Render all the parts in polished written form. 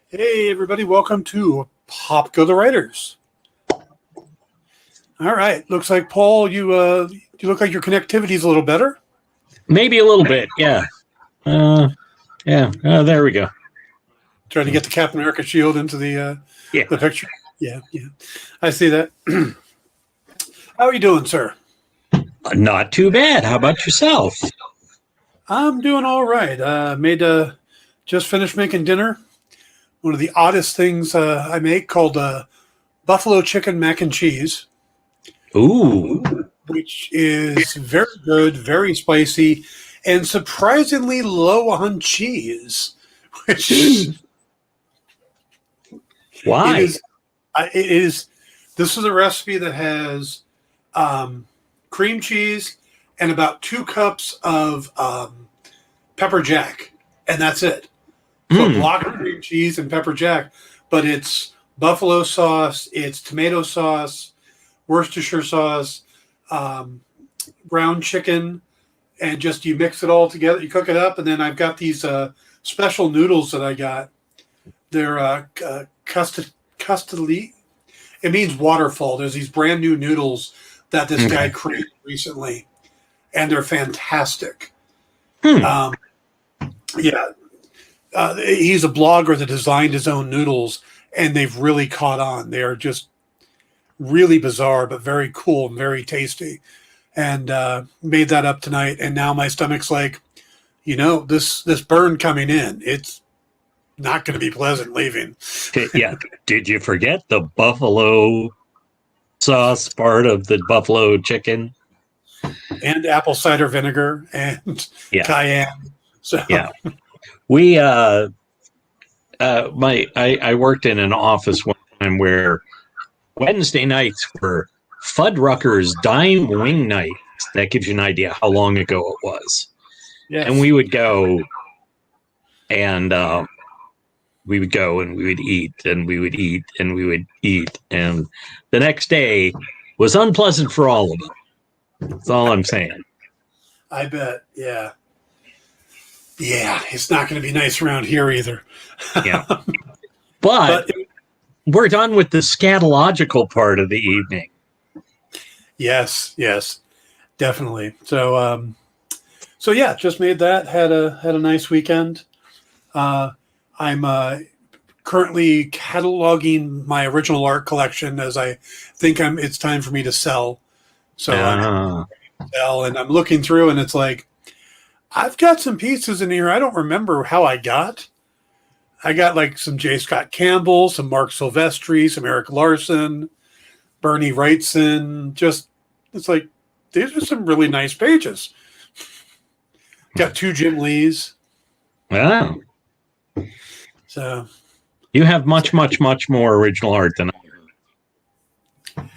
Hey, everybody, welcome to Pop Go the Writers. All right, looks like, Paul, you look like your connectivity's a little better. Maybe a little bit, yeah. There we go. Trying to get the Captain America shield into the picture. Yeah. I see that. How are you doing, sir? Not too bad. How about yourself? I'm doing all right. Just finished making dinner. One of the oddest things I make called buffalo chicken mac and cheese. Ooh. Which is very good, very spicy, and surprisingly low on cheese. Why? It is. This is a recipe that has cream cheese and about 2 cups of pepper jack, and that's it. So a block of cream cheese and pepper jack, but it's buffalo sauce, it's tomato sauce, Worcestershire sauce, brown chicken, and just you mix it all together. You cook it up, and then I've got these special noodles that I got. They're custody. It means waterfall. There's these brand new noodles that this guy created recently, and they're fantastic. He's a blogger that designed his own noodles, and they've really caught on. They are just really bizarre, but very cool and very tasty. And made that up tonight, and now my stomach's like, this burn coming in. It's not going to be pleasant leaving. Yeah. Did you forget the buffalo sauce part of the buffalo chicken? And apple cider vinegar and cayenne. So yeah. We I worked in an office one time where Wednesday nights were Fuddruckers Dime Wing Nights. That gives you an idea how long ago it was. Yes. And we would go and we would eat and we would eat and we would eat. And the next day was unpleasant for all of them. That's all I'm saying. I bet. Yeah. Yeah, it's not going to be nice around here either. Yeah. But we're done with the scatological part of the evening. Yes, definitely. So yeah, just made that. Had a nice weekend. I'm currently cataloging my original art collection as I think it's time for me to sell. So I'm sell, and I'm looking through, and it's like, I've got some pieces in here I don't remember how I got. I got like some J. Scott Campbell, some Mark Silvestri, some Eric Larson, Bernie Wrightson. Just, it's like, these are some really nice pages. Got 2 Jim Lees. Wow. So you have much more original art than I do.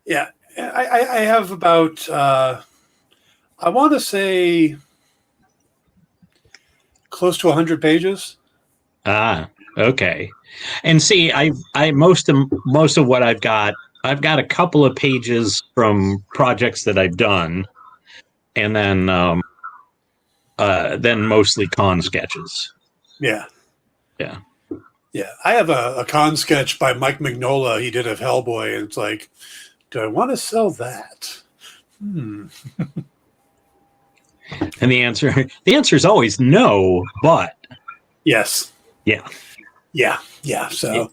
Yeah. I have about, I want to say, close to 100 pages. Okay. And see, I most of what I've got a couple of pages from projects that I've done, and then mostly con sketches. Yeah. I have a con sketch by Mike Mignola he did of Hellboy, and it's like, do I want to sell that? And the answer is always no, but yes. Yeah. So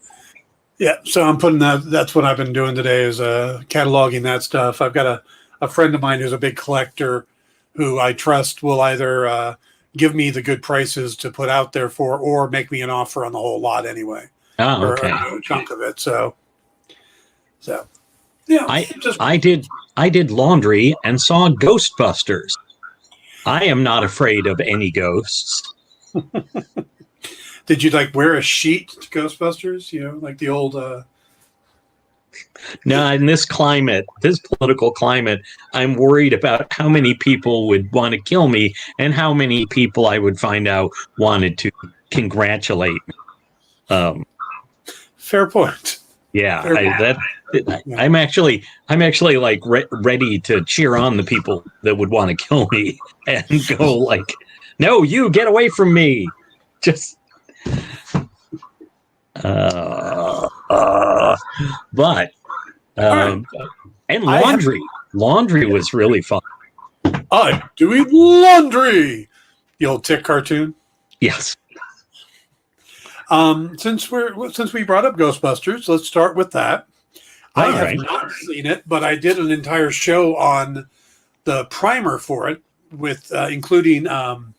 I'm putting that's what I've been doing today is cataloging that stuff. I've got a friend of mine who's a big collector who I trust will either give me the good prices to put out there for, or make me an offer on the whole lot anyway. Oh, okay. Or a chunk of it. So yeah. I did laundry and saw Ghostbusters. I am not afraid of any ghosts. Did you wear a sheet to Ghostbusters? Like the old. No, in this political climate, I'm worried about how many people would want to kill me and how many people I would find out wanted to congratulate me. Fair point. Yeah, I'm actually like ready to cheer on the people that would want to kill me and go like, "No, you get away from me!" Just But right. and laundry was really fun. I'm doing laundry. The old Tick cartoon. Yes. Since we brought up Ghostbusters, let's start with that. I have not seen it, but I did an entire show on the primer for it, with including talking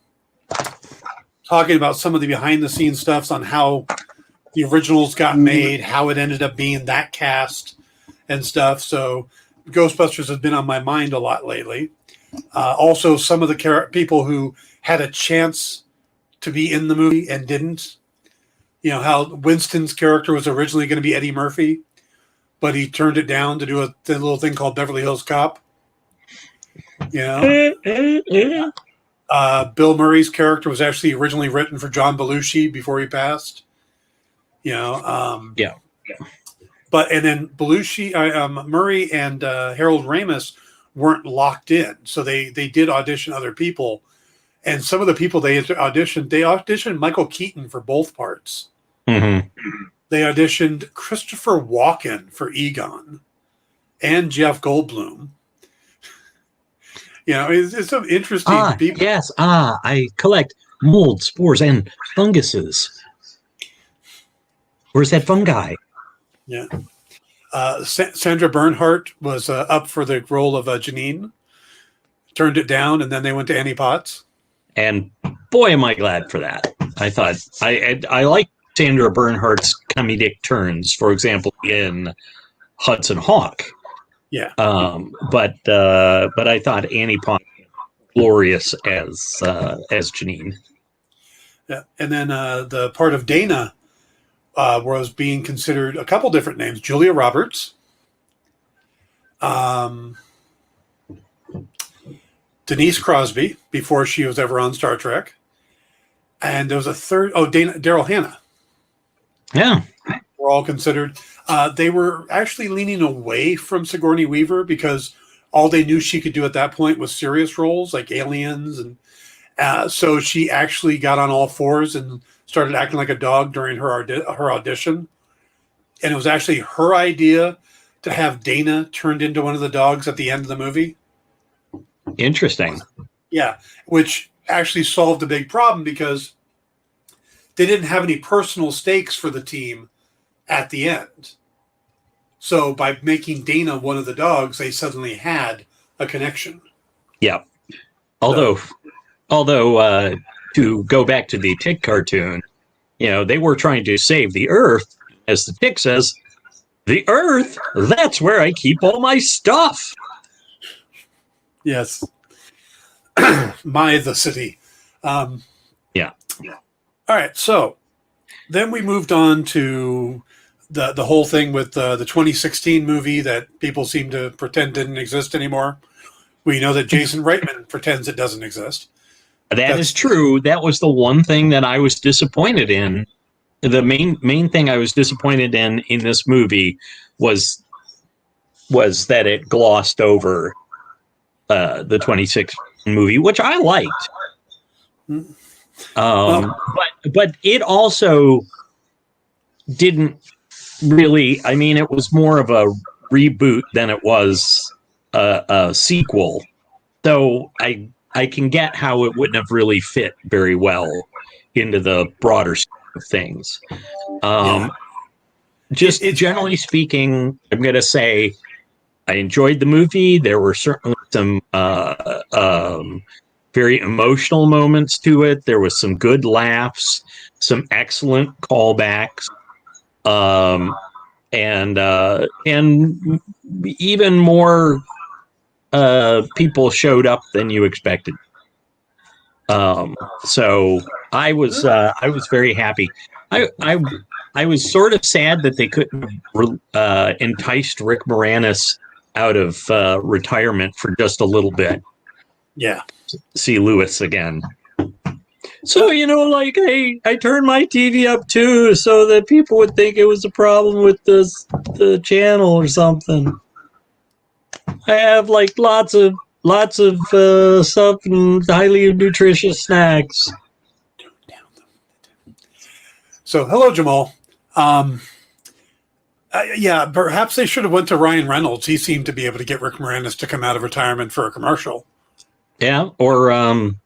about some of the behind the scenes stuffs on how the originals got made, how it ended up being that cast and stuff. So Ghostbusters has been on my mind a lot lately. Also, some of the people who had a chance to be in the movie and didn't. You know, how Winston's character was originally going to be Eddie Murphy, but he turned it down to do a little thing called Beverly Hills Cop. You know? Bill Murray's character was actually originally written for John Belushi before he passed. You know? Yeah. But, and then Belushi, Murray and Harold Ramis weren't locked in. So they did audition other people. And some of the people they auditioned Michael Keaton for both parts. Mm-hmm. They auditioned Christopher Walken for Egon and Jeff Goldblum. You know, it's some interesting people. Yes. I collect mold, spores, and funguses. Where's that fungi? Yeah. Sandra Bernhardt was up for the role of Janine. Turned it down, and then they went to Annie Potts. And boy, am I glad for that. I thought I like Sandra Bernhardt's comedic turns, for example, in Hudson Hawk. Yeah. But I thought Annie Potts glorious as Janine. Yeah. And then the part of Dana was being considered a couple different names. Julia Roberts. Denise Crosby, before she was ever on Star Trek. And there was a third, Daryl Hannah. Yeah. Were all considered. They were actually leaning away from Sigourney Weaver because all they knew she could do at that point was serious roles like Aliens. And so she actually got on all fours and started acting like a dog during her audition. And it was actually her idea to have Dana turned into one of the dogs at the end of the movie. Interesting. Yeah, which actually solved a big problem because they didn't have any personal stakes for the team at the end. So by making Dana one of the dogs, they suddenly had a connection. Yeah. Although to go back to the Tick cartoon, you know, they were trying to save the Earth, as the Tick says, the Earth, that's where I keep all my stuff. Yes. The city. Yeah. All right. So then we moved on to the whole thing with the 2016 movie that people seem to pretend didn't exist anymore. We know that Jason Reitman pretends it doesn't exist. That's is true. That was the one thing that I was disappointed in. The main thing I was disappointed in this movie was that it glossed over the 2016 movie, which I liked. But it also didn't really. I mean, it was more of a reboot than it was a sequel. So I can get how it wouldn't have really fit very well into the broader scheme of things. Just generally speaking, I'm going to say I enjoyed the movie. There were certainly some very emotional moments to it. There was some good laughs, some excellent callbacks, and even more people showed up than you expected. So I was very happy. I was sort of sad that they couldn't enticed Rick Moranis out of retirement for just a little bit. Yeah. See Lewis again. So, you know, like I turned my TV up too so that people would think it was a problem with the channel or something. I have like lots of stuff and highly nutritious snacks. So, hello, Jamal. Yeah, perhaps they should have went to Ryan Reynolds. He seemed to be able to get Rick Moranis to come out of retirement for a commercial. Yeah, or Adam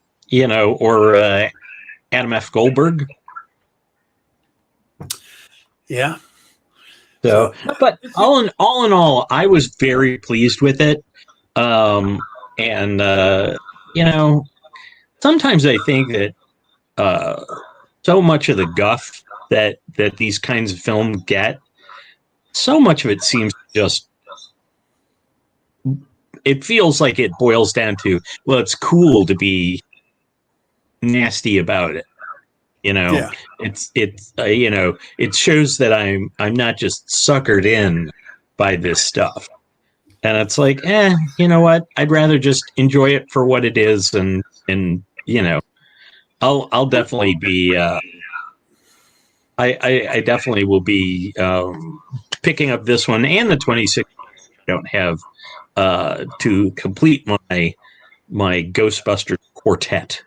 F. Goldberg. Yeah. So, but all in all, I was very pleased with it. Sometimes I think that so much of the guff that these kinds of films get, so much of it seems just. It feels like it boils down to, well, it's cool to be nasty about it. Yeah. It shows that I'm not just suckered in by this stuff. And it's like, you know what? I'd rather just enjoy it for what it is, and I'll definitely be I definitely will be picking up this one and the 26th. I don't have to complete my Ghostbusters quartet.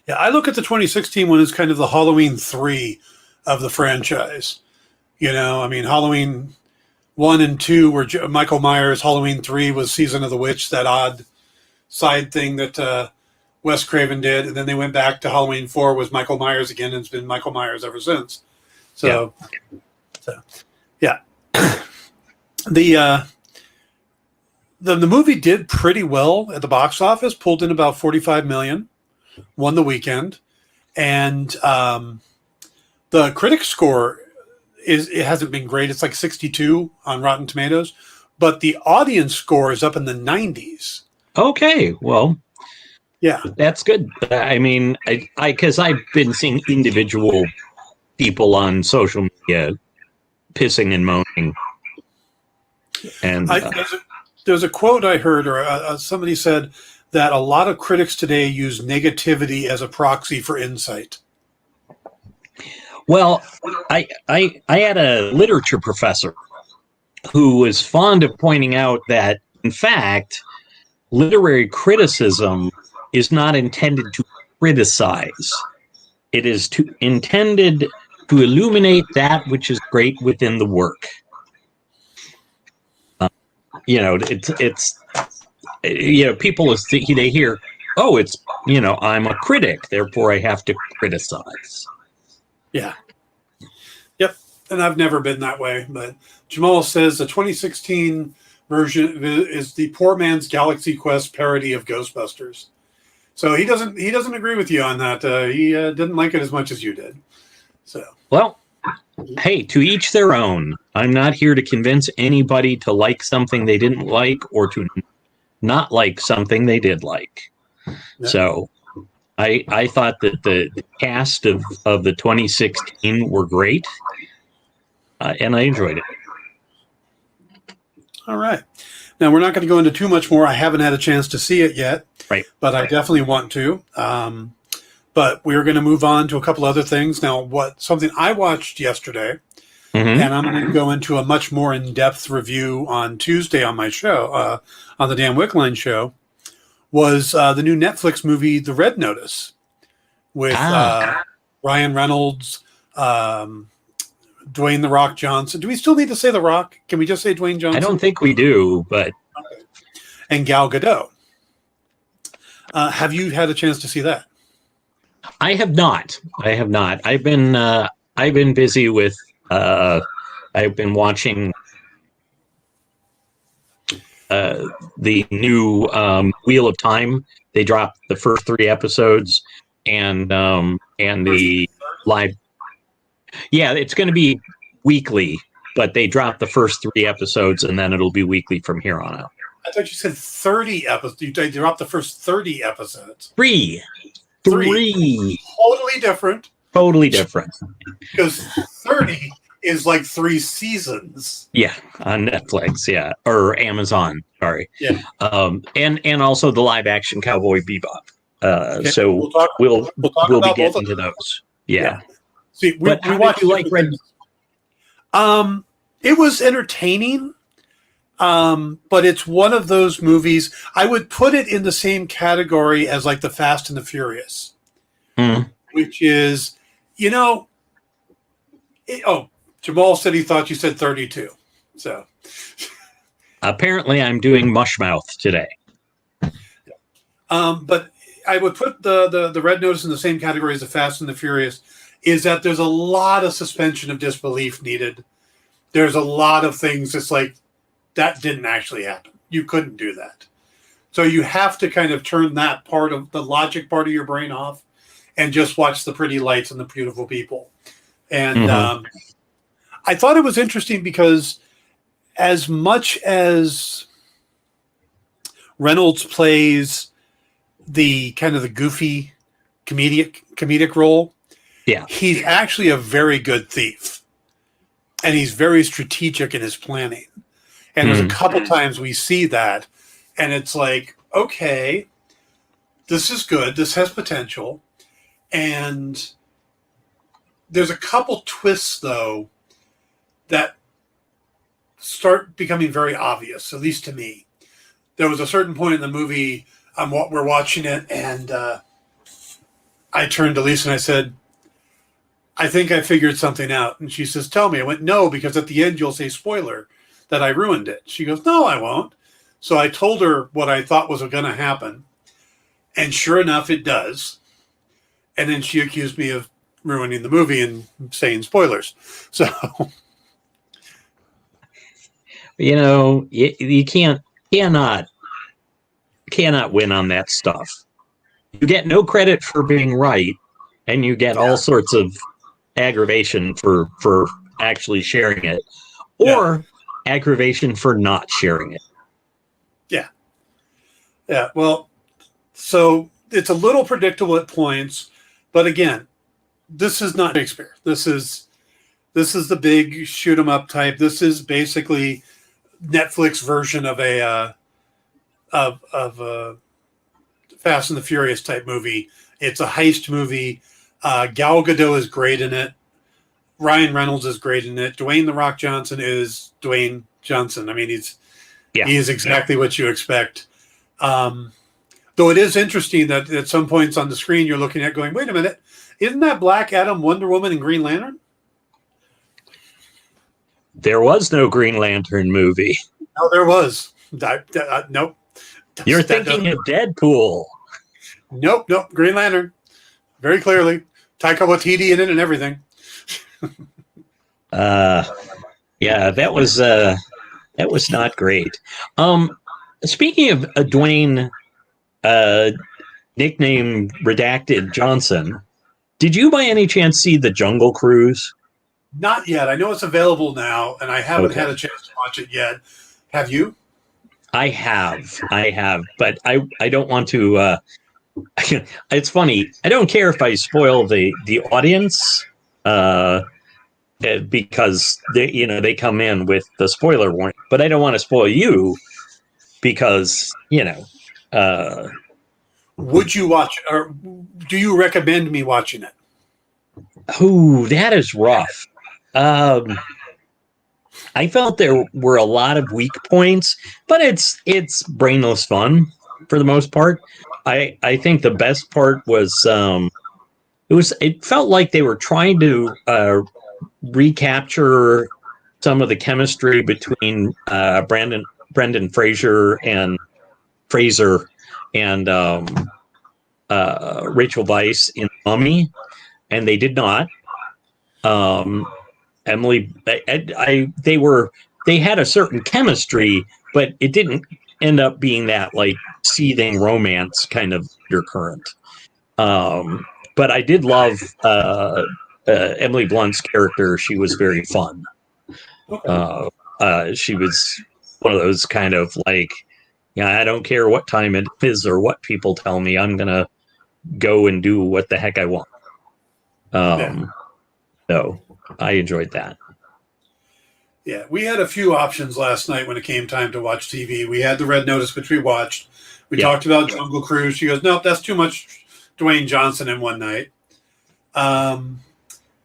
Yeah, I look at the 2016 one as kind of the Halloween 3 of the franchise. Halloween 1 and 2 were Michael Myers. Halloween 3 was Season of the Witch, that odd side thing that Wes Craven did. And then they went back to Halloween 4 was Michael Myers again, and it's been Michael Myers ever since. So yeah. The movie did pretty well at the box office, pulled in about $45 million, won the weekend, and the critic score it hasn't been great. It's like 62 on Rotten Tomatoes, but the audience score is up in the 90s. Okay, well, yeah, that's good. I mean, because I've been seeing individual people on social media pissing and moaning, and there's a quote I heard, or somebody said that a lot of critics today use negativity as a proxy for insight. Well, I had a literature professor who was fond of pointing out that, in fact, literary criticism is not intended to criticize. It is intended to illuminate that which is great within the work. People they hear, oh, it's, I'm a critic, therefore I have to criticize. Yeah. Yep. And I've never been that way, but Jamal says the 2016 version is the poor man's Galaxy Quest parody of Ghostbusters. So he doesn't agree with you on that. He didn't like it as much as you did. So, well, hey, to each their own. I'm not here to convince anybody to like something they didn't like or to not like something they did like. Yeah. So I thought that the cast of the 2016 were great, and I enjoyed it. All right. Now, we're not going to go into too much more. I haven't had a chance to see it yet, right? But I definitely want to. But we're going to move on to a couple other things. Now, something I watched yesterday, and I'm going to go into a much more in-depth review on Tuesday on my show, on the Dan Wickline show, was the new Netflix movie, The Red Notice, with Ryan Reynolds, Dwayne The Rock Johnson. Do we still need to say The Rock? Can we just say Dwayne Johnson? I don't think we do, but... Okay. And Gal Gadot. Have you had a chance to see that? I have not. I've been busy with. I've been watching the new Wheel of Time. They dropped the first 3 episodes, and the live. Yeah, it's going to be weekly, but they dropped the first 3 episodes, and then it'll be weekly from here on out. I thought you said 30 episodes. They dropped the first 30 episodes. 3. Totally different. Totally different. Because 30 is like 3 seasons. Yeah, on Netflix, yeah, or Amazon. Sorry. Yeah. And also the live action Cowboy Bebop. Okay. So we'll be getting to those. Yeah. See, we watched. You like Red? It was entertaining. But it's one of those movies. I would put it in the same category as like the Fast and the Furious, which is, Jamal said he thought you said 32. So apparently I'm doing mush mouth today. But I would put the Red Notice in the same category as the Fast and the Furious, is that there's a lot of suspension of disbelief needed. There's a lot of things that's like, that didn't actually happen. You couldn't do that. So you have to kind of turn that part of the logic part of your brain off and just watch the pretty lights and the beautiful people. And I thought it was interesting because as much as Reynolds plays the kind of the goofy comedic role, he's actually a very good thief. And he's very strategic in his planning. And there's a couple times we see that, and it's like, okay, this is good. This has potential. And there's a couple twists, though, that start becoming very obvious, at least to me. There was a certain point in the movie, we're watching it, and I turned to Lisa and I said, I think I figured something out. And she says, tell me. I went, no, because at the end you'll say spoiler that I ruined it. She goes, no, I won't. So I told her what I thought was going to happen. And sure enough, it does. And then she accused me of ruining the movie and saying spoilers. So, you cannot win on that stuff. You get no credit for being right, and you get all sorts of aggravation for actually sharing it, or aggravation for not sharing it. Yeah. Well, so it's a little predictable at points, but again, this is not Shakespeare. This is the big shoot 'em up type. This is basically Netflix version of a Fast and the Furious type movie. It's a heist movie. Gal Gadot is great in it. Ryan Reynolds is great in it. Dwayne "The Rock" Johnson is Dwayne Johnson. I mean, he is exactly what you expect. Though it is interesting that at some points on the screen you're looking at going, wait a minute, isn't that Black Adam, Wonder Woman, and Green Lantern? There was no Green Lantern movie. No, there was. Nope. You're thinking of Deadpool. Nope. Green Lantern. Very clearly. Taika Waititi in it and everything. That was not great. Speaking of Dwayne, nickname Redacted Johnson, did you by any chance see The Jungle Cruise? Not yet. I know it's available now, and I haven't had a chance to watch it yet. Have you? I have, but I don't want to. It's funny. I don't care if I spoil the audience, because they come in with the spoiler warning. But I don't want to spoil you because Would you watch it, or do you recommend me watching it? Oh, that is rough. I felt there were a lot of weak points, but it's brainless fun for the most part. I think the best part was it felt like they were trying to recapture some of the chemistry between Brendan Fraser and Rachel Weisz in Mummy, and they did not. Emily, they had a certain chemistry, but it didn't end up being that like seething romance kind of undercurrent. But I did love Emily Blunt's character. She was very fun. She was one of those kind of like, I don't care what time it is or what people tell me, I'm gonna go and do what the heck I want. So I enjoyed that. Yeah, we had a few options last night when it came time to watch TV. We had the Red Notice, which we watched. We talked about Jungle Cruise. She goes, nope, that's too much Dwayne Johnson in one night.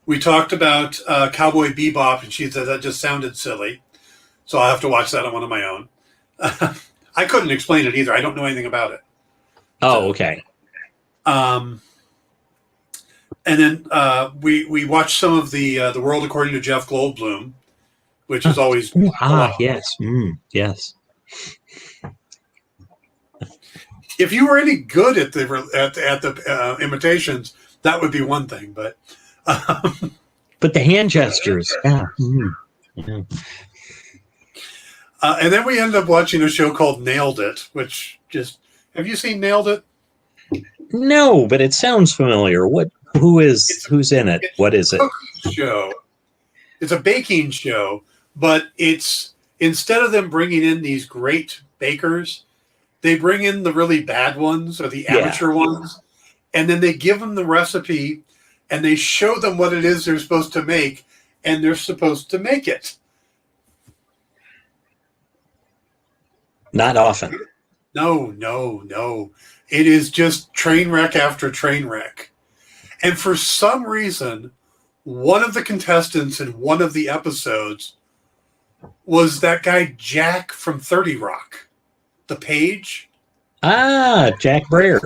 We talked about Cowboy Bebop, and she said that just sounded silly. So I'll have to watch that on one of my own. I couldn't explain it either. I don't know anything about it. Oh, okay. And then we watched some of the World According to Jeff Goldblum, which is always a lot. Yes, yes. If you were any good at the imitations, that would be one thing. But the hand gestures, yeah. Yeah. And then we ended up watching a show called Nailed It, which just have you seen Nailed It? No, but it sounds familiar. Who's in it? What is it? Show. It's a baking show, but it's instead of them bringing in these great bakers, they bring in the really bad ones or the amateur ones, and then they give them the recipe and they show them what it is they're supposed to make, and they're supposed to make it. Not often. No. It is just train wreck after train wreck. And for some reason, one of the contestants in one of the episodes was that guy Jack from 30 Rock, the page. Jack Breyer.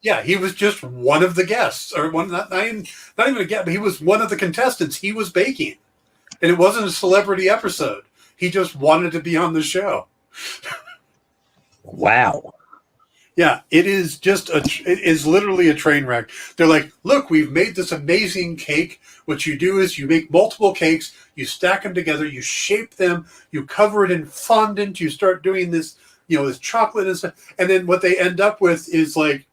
Yeah, he was just one of the guests, or not even a guest, but he was one of the contestants. He was baking, and it wasn't a celebrity episode. He just wanted to be on the show. Wow. Yeah, it is literally a train wreck. They're like, look, we've made this amazing cake. What you do is you make multiple cakes, you stack them together, you shape them, you cover it in fondant, you start doing this, this chocolate and stuff. And then what they end up with is like,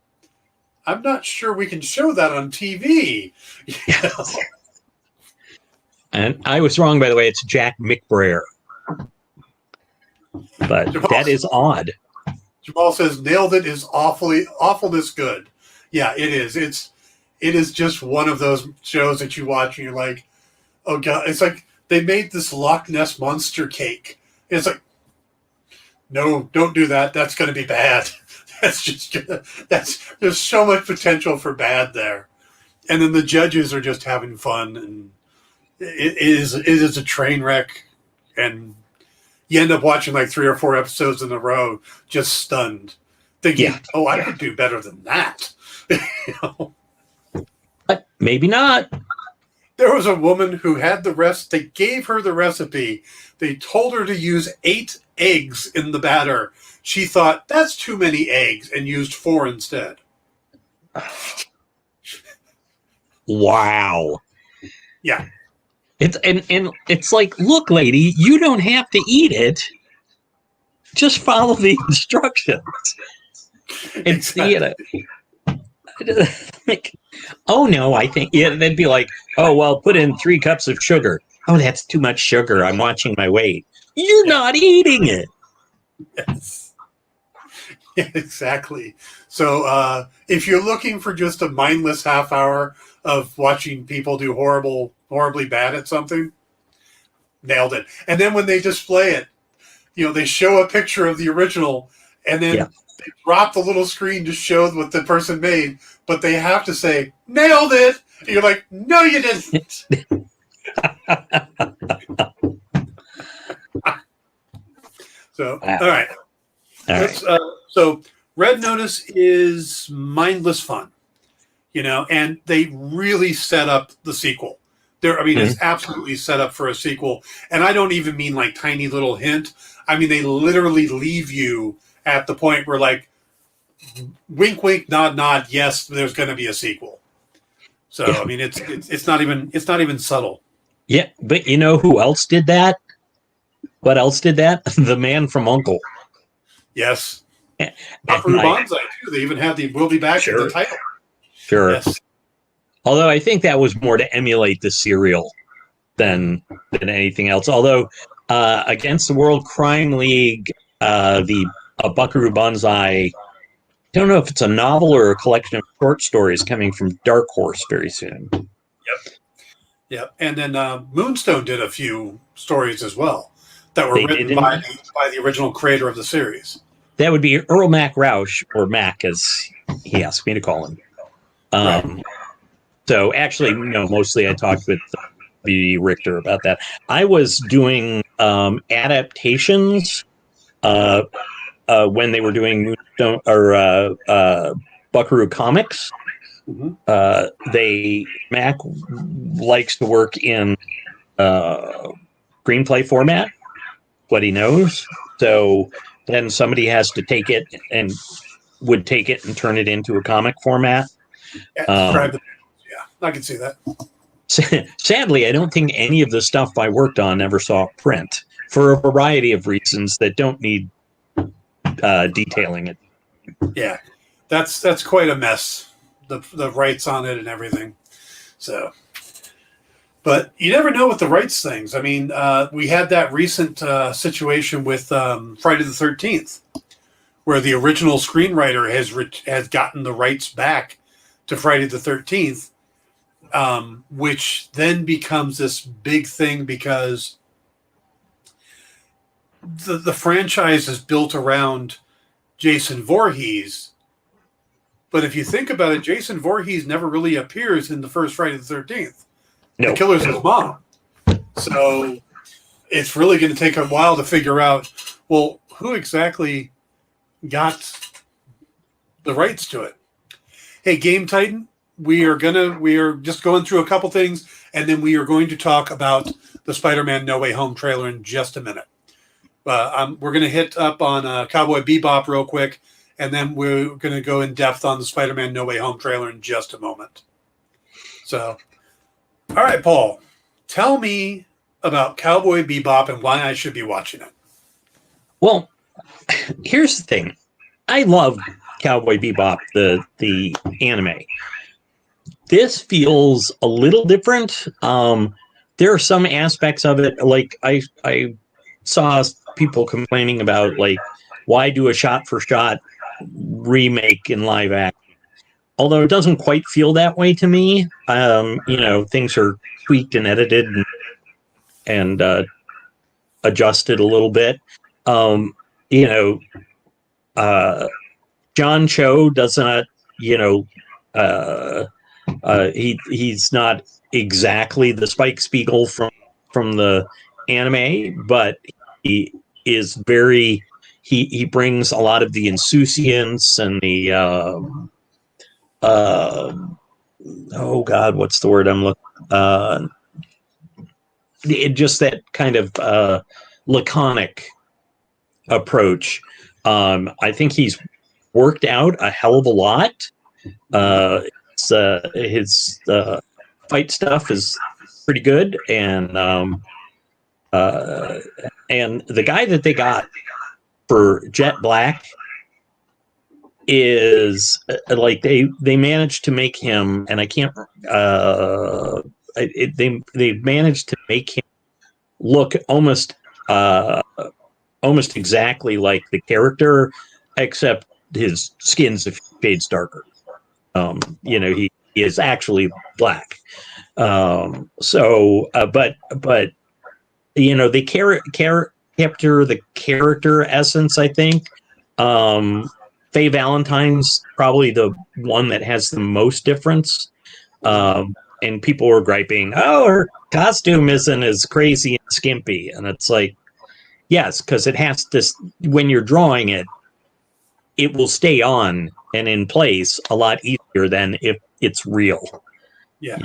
I'm not sure we can show that on TV. And I was wrong, by the way. It's Jack McBrayer. But that is odd. Jamal says, Nailed It is awfulness good. Yeah, it is. It is just one of those shows that you watch and you're like, oh God, it's like they made this Loch Ness Monster cake. It's like, no, don't do that. That's going to be bad. There's so much potential for bad there. And then the judges are just having fun, and it is a train wreck, and you end up watching like 3 or 4 episodes in a row, just stunned, thinking, I could do better than that. But maybe not. There was a woman who had they gave her the recipe. They told her to use 8 eggs in the batter. She thought, that's too many eggs, and used 4 instead. Wow. Yeah. It's like, look, lady, you don't have to eat it. Just follow the instructions. Exactly. Like, oh no, I think they'd be like, oh well, put in 3 cups of sugar. Oh, that's too much sugar. I'm watching my weight. You're not eating it. Yes. Yeah, exactly. So if you're looking for just a mindless half hour of watching people do horribly bad at something, Nailed It. And then when they display it, they show a picture of the original, and then they drop the little screen to show what the person made, but they have to say, nailed it! And you're like, no, you didn't! So, wow. All right. So Red Notice is mindless fun, and they really set up the sequel. It's absolutely set up for a sequel. And I don't even mean like tiny little hint. I mean, they literally leave you at the point where like, wink, wink, nod, nod. Yes, there's going to be a sequel. So, I mean, it's not even subtle. Yeah. But you know who else did that? What else did that? The Man from U.N.C.L.E. Yes. Buckaroo Banzai, too. They even had the We'll Be Back in the title. Sure. Yes. Although I think that was more to emulate the serial than anything else. Although Against the World Crime League, the Buckaroo Banzai, I don't know if it's a novel or a collection of short stories coming from Dark Horse very soon. Yep. And then Moonstone did a few stories as well that were written by the original creator of the series. That would be Earl Mac Roush, or Mac as he asked me to call him. Right. So actually, mostly I talked with B. Richter about that. I was doing adaptations when they were doing Moonstone or Buckaroo comics. Mac likes to work in screenplay format, what he knows. So then somebody has to take it and would take it and turn it into a comic format. Yeah, I can see that. Sadly, I don't think any of the stuff I worked on ever saw print for a variety of reasons that don't need detailing it. Yeah, that's quite a mess. The rights on it and everything. So, but you never know with the rights things. I mean, we had that recent situation with Friday the 13th, where the original screenwriter has gotten the rights back to Friday the 13th. Which then becomes this big thing because the franchise is built around Jason Voorhees. But if you think about it, Jason Voorhees never really appears in the first Friday the 13th. No. The killer's his mom. So it's really going to take a while to figure out, well, who exactly got the rights to it? Hey, Game Titan. We are just going through a couple things, and then we are going to talk about the Spider-Man No Way Home trailer in just a minute. We're going to hit up on Cowboy Bebop real quick, and then we're going to go in depth on the Spider-Man No Way Home trailer in just a moment. So, all right, Paul, tell me about Cowboy Bebop and why I should be watching it. Well, here's the thing. I love Cowboy Bebop, the anime. This feels a little different. There are some aspects of it, like I saw people complaining about, like, why do a shot-for-shot remake in live action? Although it doesn't quite feel that way to me. Things are tweaked and edited and adjusted a little bit. John Cho does not, he's not exactly the Spike Spiegel from the anime, but he is very, he brings a lot of the insouciance and the oh God, what's the word I'm looking? Just that kind of laconic approach. I think he's worked out a hell of a lot. His fight stuff is pretty good, and the guy that they got for Jet Black is like they managed to make him, and I can't. They managed to make him look almost exactly like the character, except his skin's a few shades darker. He is actually black. But they capture the character essence, I think. Faye Valentine's probably the one that has the most difference. And people were griping, oh, her costume isn't as crazy and skimpy. And it's like, yes, because it has to, when you're drawing it, it will stay on and in place a lot easier than if it's real. Yeah.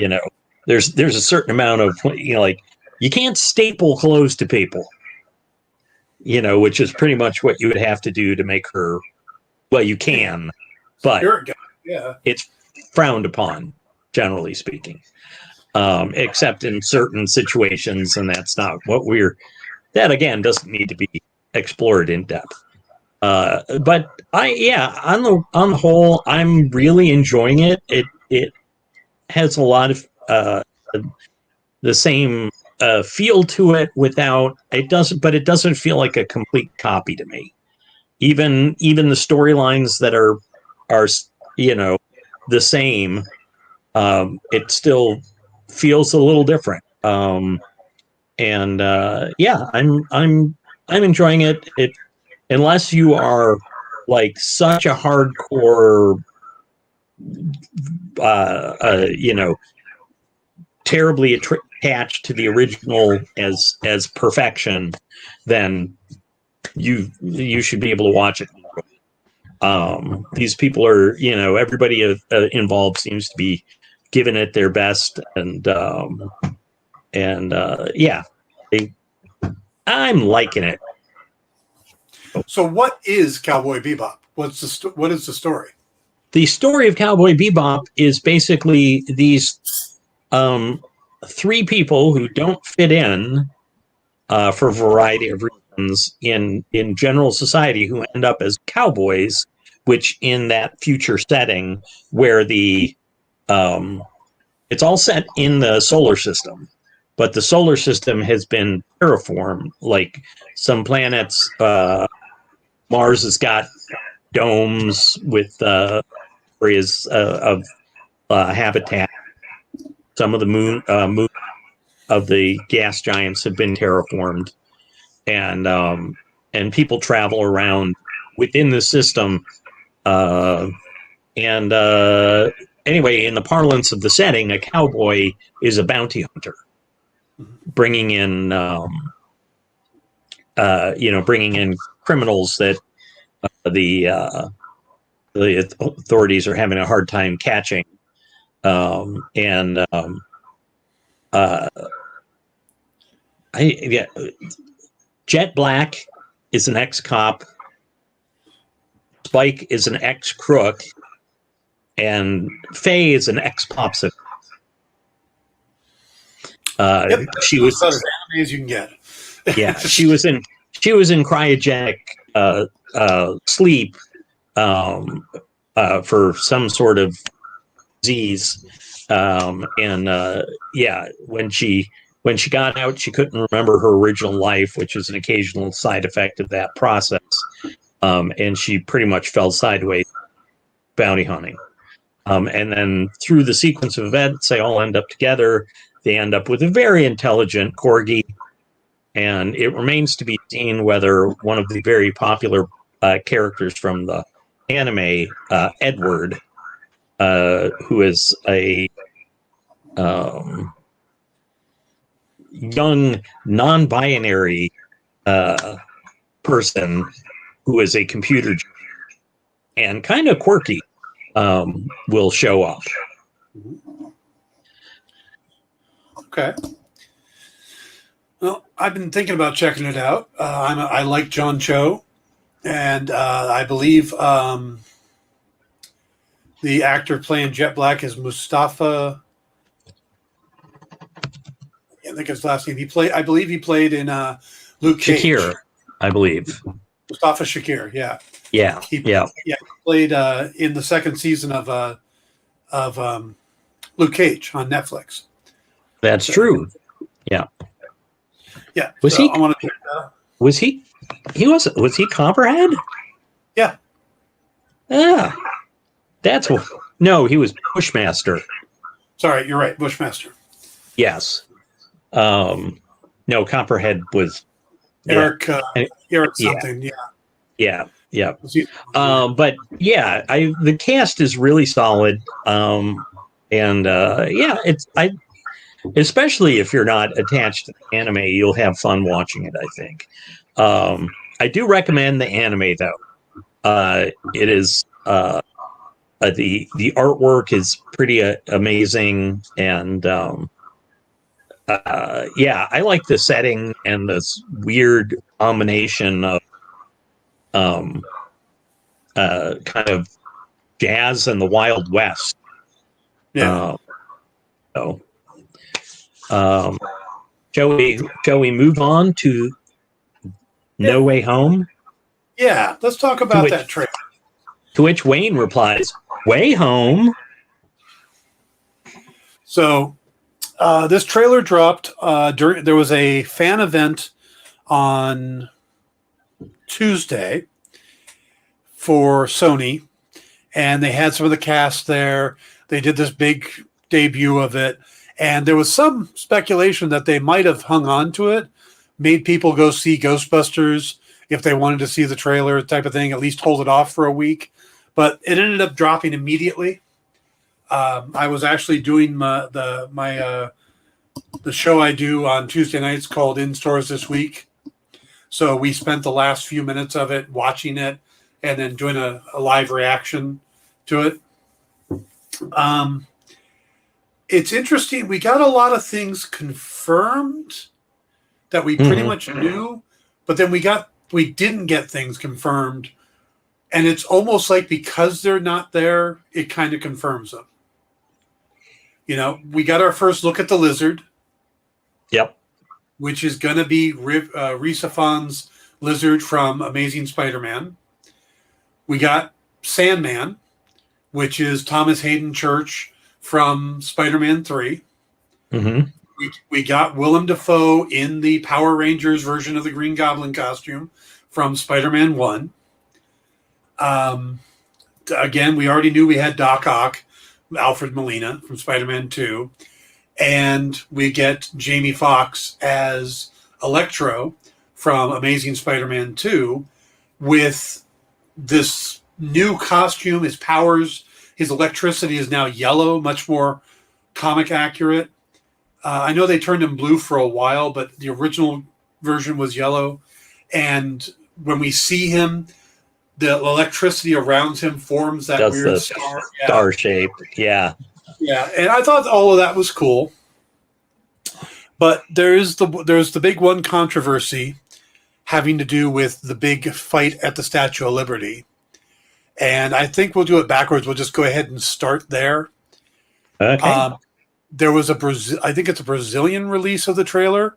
There's a certain amount of, like, you can't staple clothes to people, which is pretty much what you would have to do to make her, well, you can, but it's frowned upon, generally speaking, except in certain situations. And that's not what that again, doesn't need to be explored in depth. But on the whole, I'm really enjoying it. It has a lot of the same feel to it but it doesn't feel like a complete copy to me. Even the storylines that are the same, it still feels a little different. I'm enjoying it. Unless you are like such a hardcore, terribly attached to the original as perfection, then you should be able to watch it. These people are, everybody involved seems to be giving it their best, and yeah, I'm liking it. So, what is Cowboy Bebop? What is the story? The story of Cowboy Bebop is basically these three people who don't fit in for a variety of reasons in general society, who end up as cowboys, which in that future setting where the it's all set in the solar system, but the solar system has been terraformed. Like some planets, Mars has got domes with areas of habitat. Some of the moon of the gas giants have been terraformed, and people travel around within the system. Anyway, in the parlance of the setting, a cowboy is a bounty hunter, bringing in criminals that the authorities are having a hard time catching. Jet Black is an ex-cop. Spike is an ex-crook. And Faye is an ex-popsicle. She was as anime as you can get. Yeah, she was in cryogenic sleep for some sort of disease, when she got out, she couldn't remember her original life, which is an occasional side effect of that process, and she pretty much fell sideways bounty hunting. And then through the sequence of events, they all end up together. They end up with a very intelligent corgi, and it remains to be seen whether one of the very popular characters from the anime, Edward, who is a young non-binary person who is a computer genius and kind of quirky, will show up. Okay. Well, I've been thinking about checking it out. I like John Cho, and I believe the actor playing Jet Black is Mustafa. I can't think of his last name. I believe he played in Luke Cage. Shakir, I believe. Mustafa Shakir, yeah. Yeah, he played in the second season of Luke Cage on Netflix. That's true. Yeah. Yeah. Was he? Was he? Was he Copperhead? Yeah. Ah, that's what. No, he was Bushmaster. Sorry, you're right, Bushmaster. Yes. No, Copperhead was Eric. Eric something. Yeah. Yeah. But yeah, the cast is really solid. Especially if you're not attached to the anime, you'll have fun watching it, I think. I do recommend the anime though. It is the artwork is pretty amazing, and I like the setting and this weird combination of kind of jazz and the Wild West. Yeah. Shall we move on to No Way Home? Yeah, let's talk about that trailer. To which Wayne replies, "Way home." So this trailer dropped there was a fan event on Tuesday for Sony, and they had some of the cast there. They did this big debut of it, and there was some speculation that they might have hung on to it, made people go see Ghostbusters if they wanted to see the trailer type of thing, at least hold it off for a week. But it ended up dropping immediately. I was actually doing the show I do on Tuesday nights called In Stores This Week. So we spent the last few minutes of it watching it, and then doing a live reaction to it. It's interesting. We got a lot of things confirmed that we pretty much knew, but then we didn't get things confirmed. And it's almost like because they're not there, it kind of confirms them. You know, we got our first look at the lizard. Yep. Which is going to be Risa Fahn's lizard from Amazing Spider-Man. We got Sandman, which is Thomas Hayden Church from Spider-Man 3. Mm-hmm. We got Willem Dafoe in the Power Rangers version of the Green Goblin costume from Spider-Man 1. Again, we already knew we had Doc Ock, Alfred Molina from Spider-Man 2. And we get Jamie Foxx as Electro from Amazing Spider-Man 2 with this new costume. His powers, his electricity is now yellow, much more comic accurate. I know they turned him blue for a while, but the original version was yellow. And when we see him, the electricity around him forms that weird star shape. Yeah. Yeah, and I thought all of that was cool. But there's the big one controversy having to do with the big fight at the Statue of Liberty. And I think we'll do it backwards. We'll just go ahead and start there. Okay. There was I think it's a Brazilian release of the trailer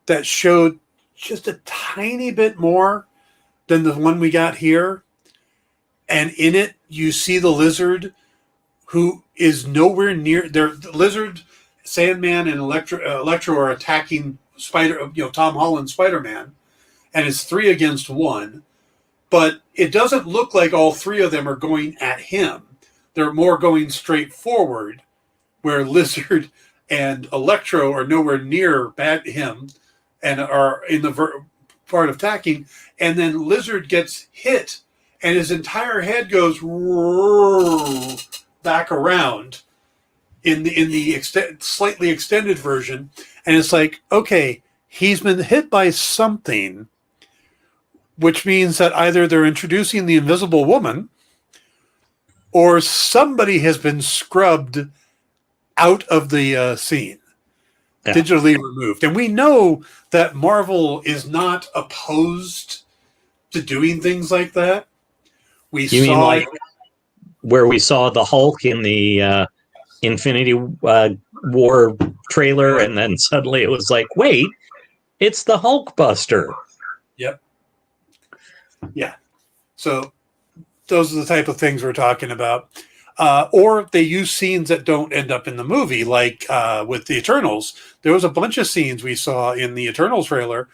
that showed just a tiny bit more than the one we got here. And in it, you see the lizard who is nowhere near. The lizard, Sandman, and Electro are attacking Tom Holland's Spider-Man, and it's 3 against 1. But it doesn't look like all 3 of them are going at him. They're more going straight forward, where Lizard and Electro are nowhere near him and are in the part of attacking. And then Lizard gets hit, and his entire head goes back around in the slightly extended version. And it's like, okay, he's been hit by something, which means that either they're introducing the Invisible Woman or somebody has been scrubbed out of the scene, digitally removed. And we know that Marvel is not opposed to doing things like that. You mean like where we saw the Hulk in the Infinity War trailer, and then suddenly it was like, wait, it's the Hulkbuster. Yep. Yeah. So those are the type of things we're talking about. Or they use scenes that don't end up in the movie, like with the Eternals. There was a bunch of scenes we saw in the Eternals trailer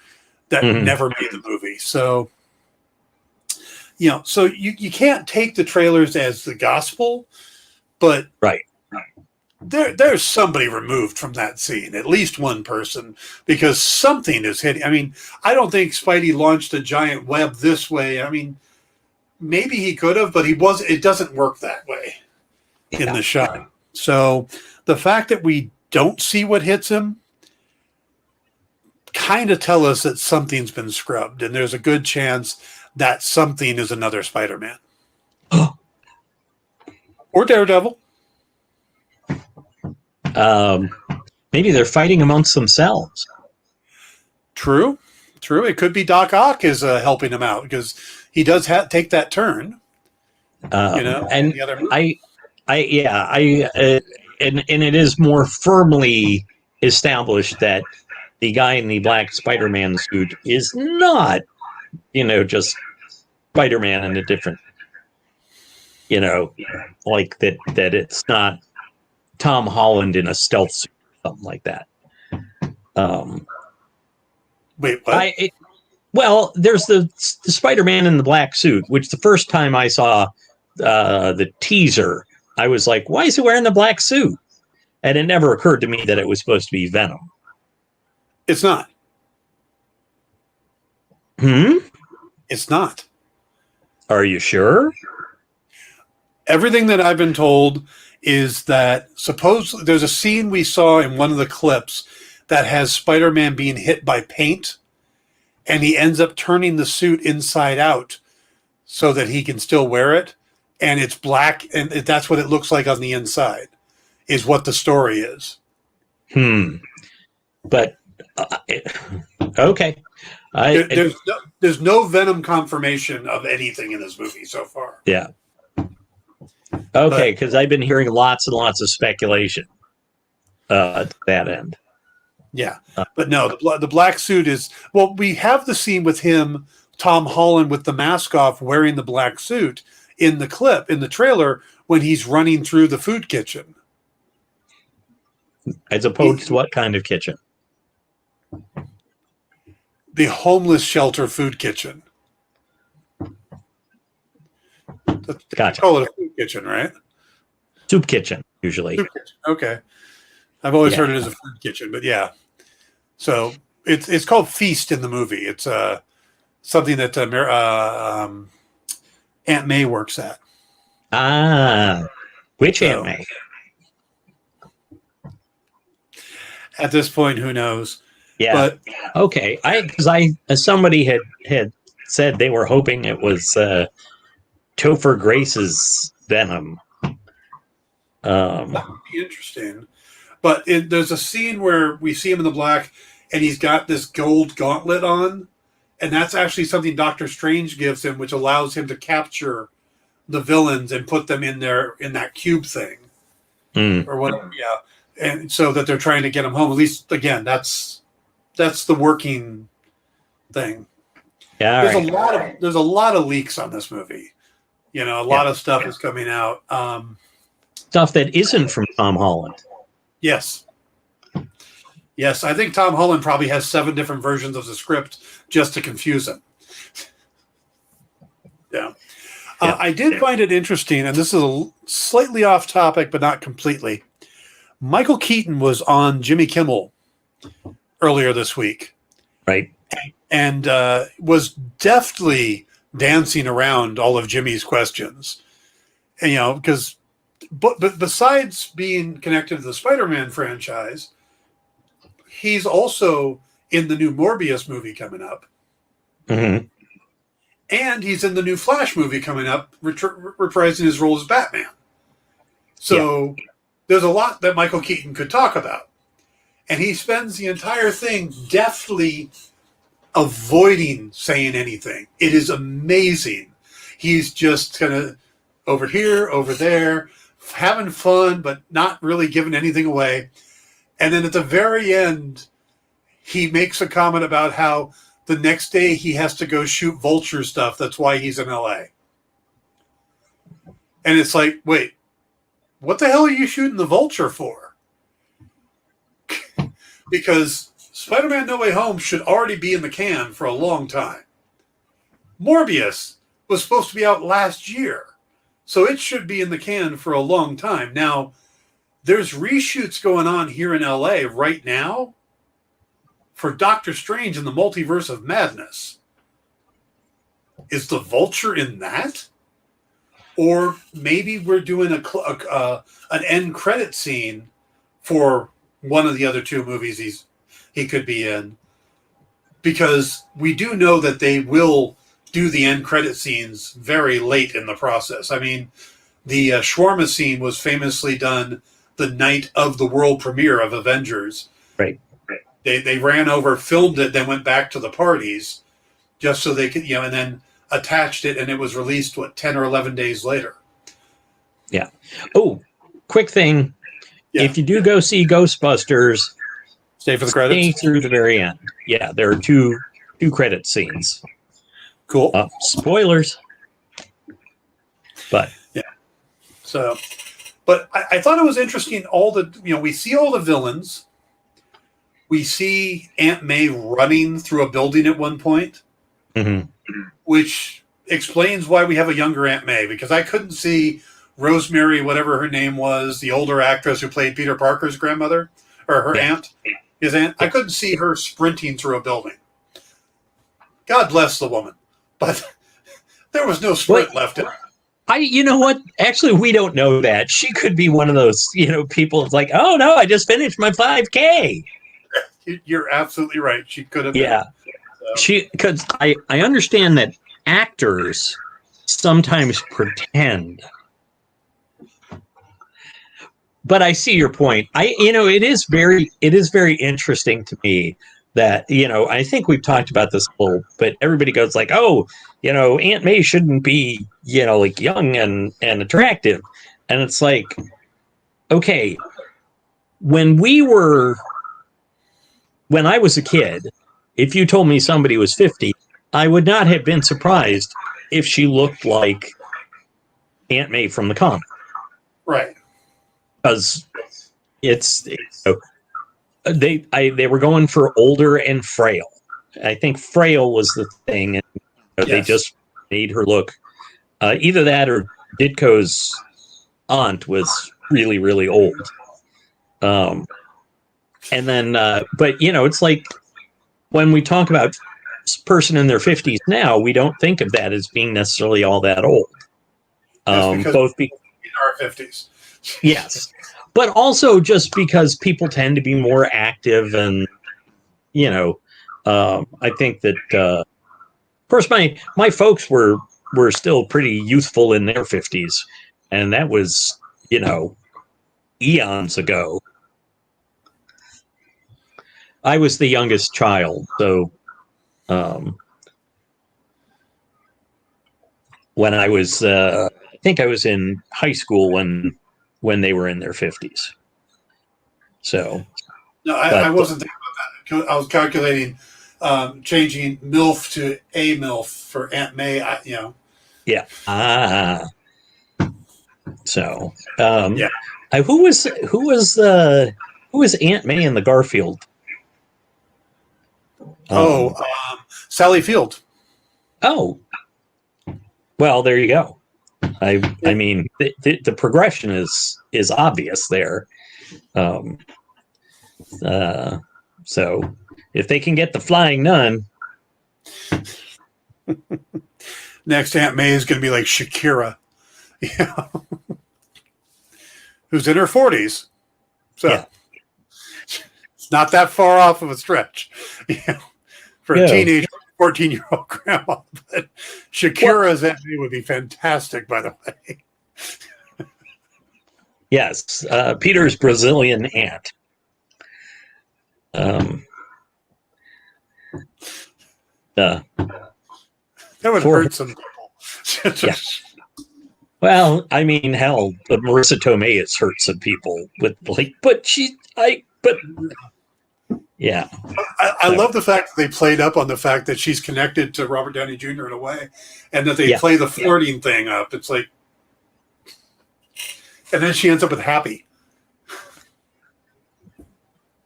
that never made the movie. So, so you can't take the trailers as the gospel, but there's somebody removed from that scene, at least one person, because something is hitting. I mean, I don't think Spidey launched a giant web this way. I mean, maybe he could have, but it doesn't work that way in the shot. So the fact that we don't see what hits him kind of tell us that something's been scrubbed, and there's a good chance that something is another Spider-Man. Or Daredevil. Maybe they're fighting amongst themselves. True. It could be Doc Ock is helping him out, because he does take that turn. And the other and it is more firmly established that the guy in the black Spider-Man suit is not, just Spider-Man in a different, like that it's not Tom Holland in a stealth suit, something like that. Wait, what? Well, there's the Spider-Man in the black suit, which the first time I saw the teaser, I was like, why is he wearing the black suit? And it never occurred to me that it was supposed to be Venom. It's not. It's not. Are you sure? Everything that I've been told is that supposedly there's a scene we saw in one of the clips that has Spider-Man being hit by paint, and he ends up turning the suit inside out so that he can still wear it, and it's black, and that's what it looks like on the inside, is what the story is. But okay. There's no Venom confirmation of anything in this movie so far. Yeah. Okay, because I've been hearing lots and lots of speculation to that end. Yeah, but no, the black suit is... Well, we have the scene with him, Tom Holland, with the mask off, wearing the black suit in the clip, in the trailer, when he's running through the food kitchen. As opposed to what kind of kitchen? The homeless shelter food kitchen. Gotcha. They call it a food kitchen, right? Soup kitchen, usually. Soup kitchen. Okay. I've always heard it as a food kitchen, but yeah. So it's called Feast in the movie. It's something that Aunt May works at. Which Aunt May? At this point, who knows? Yeah. But okay. As somebody had said, they were hoping it was Topher Grace's Venom. That would be interesting. But there's a scene where we see him in the black, and he's got this gold gauntlet on, and that's actually something Doctor Strange gives him, which allows him to capture the villains and put them in that cube thing, or whatever. Yeah, and so that they're trying to get him home. At least, again, that's the working thing. Yeah, there's a lot of leaks on this movie. A lot of stuff is coming out. Stuff that isn't from Tom Holland. Yes. Yes, I think Tom Holland probably has 7 different versions of the script just to confuse him. Yeah. I did find it interesting, and this is slightly off topic, but not completely. Michael Keaton was on Jimmy Kimmel earlier this week. Right. And was deftly dancing around all of Jimmy's questions. And, because... But besides being connected to the Spider-Man franchise, he's also in the new Morbius movie coming up. Mm-hmm. And he's in the new Flash movie coming up, reprising his role as Batman. So there's a lot that Michael Keaton could talk about. And he spends the entire thing deftly avoiding saying anything. It is amazing. He's just kind of over here, over there, having fun, but not really giving anything away. And then at the very end, he makes a comment about how the next day he has to go shoot Vulture stuff. That's why he's in LA. And it's like, wait, what the hell are you shooting the Vulture for? Because Spider-Man No Way Home should already be in the can for a long time. Morbius was supposed to be out last year. So it should be in the can for a long time. Now, there's reshoots going on here in LA right now for Doctor Strange and the Multiverse of Madness. Is the Vulture in that? Or maybe we're doing an end credit scene for one of the other 2 movies he could be in. Because we do know that they will do the end credit scenes very late in the process. I mean, the shawarma scene was famously done the night of the world premiere of Avengers. Right. They ran over, filmed it, then went back to the parties just so they could, and then attached it, and it was released, 10 or 11 days later. Yeah. Oh, quick thing. Yeah. If you do go see Ghostbusters, stay for the credits. Stay through the very end. Yeah, there are two credit scenes. Cool. Spoilers. But yeah. So, but I thought it was interesting. We see all the villains. We see Aunt May running through a building at one point, which explains why we have a younger Aunt May, because I couldn't see Rosemary, whatever her name was, the older actress who played Peter Parker's grandmother, or her aunt, his aunt. I couldn't see her sprinting through a building. God bless the woman. But there was no sprint left in her. You know what? Actually, we don't know that. She could be one of those, people. It's like, oh no, I just finished my 5K. You're absolutely right. She could have. Yeah. Because I understand that actors sometimes pretend. But I see your point. It is very interesting to me that, I think we've talked about this a little, but everybody goes like, oh, Aunt May shouldn't be, like young and attractive. And it's like, okay, when I was a kid, if you told me somebody was 50, I would not have been surprised if she looked like Aunt May from the comic. Right. Because they were going for older and frail. I think frail was the thing. And they just made her look either that or Ditko's aunt was really, really old. And then, but it's like when we talk about person in their 50s now, we don't think of that as being necessarily all that old. Both in our 50s. Yes. But also just because people tend to be more active and, I think that, of course, my folks were still pretty youthful in their 50s. And that was, eons ago. I was the youngest child. So when I was, I think I was in high school when they were in their 50s. So. No, I wasn't thinking about that. I was calculating changing MILF to a MILF for Aunt May, Yeah. So, yeah. Who was Aunt May in the Garfield? Sally Field. Oh. Well, there you go. I mean, the progression is obvious there. So if they can get the Flying Nun, next Aunt May is going to be like Shakira, who's in her 40s. So yeah. It's not that far off of a stretch, for a teenage 14-year-old grandma. But Shakira's Aunt May would be fantastic, by the way. Yes, Peter's Brazilian aunt. That would hurt some people. Yeah. Well, I mean, hell, but Marissa Tomei has hurt some people with yeah. I love the fact that they played up on the fact that she's connected to Robert Downey Jr. in a way, and that they play the flirting thing up. It's like, and then she ends up with Happy.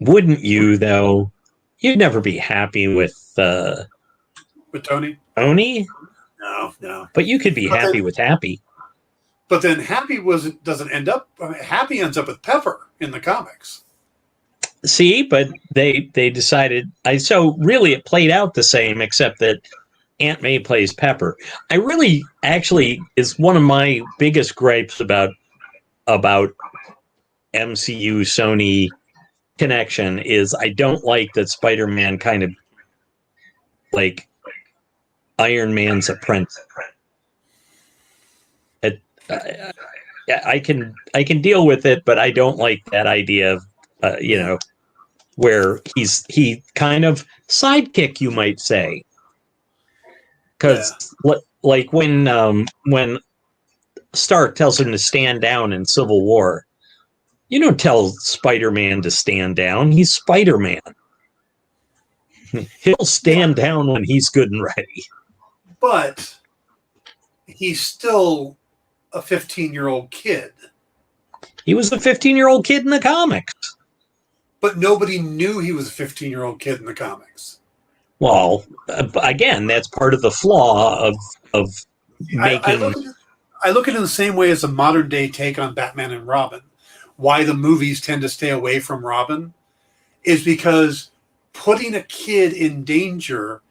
Wouldn't you, though? You'd never be happy with Tony? Tony? No. But you could be happy with Happy. But then Happy doesn't end up. Happy ends up with Pepper in the comics. See, but they decided. So really, it played out the same, except that Aunt May plays Pepper. I really, actually, is one of my biggest gripes about MCU Sony connection is I don't like that Spider-Man kind of like Iron Man's apprentice. I can deal with it, but I don't like that idea of where he kind of sidekick, you might say, because like when Stark tells him to stand down in Civil War, you don't tell Spider-Man to stand down. He's Spider-Man. He'll stand down when he's good and ready. But he's still a 15-year-old kid. He was a 15-year-old kid in the comics. But nobody knew he was a 15-year-old kid in the comics. Well, again, that's part of the flaw of making... I look at it in the same way as a modern-day take on Batman and Robin. Why the movies tend to stay away from Robin is because putting a kid in danger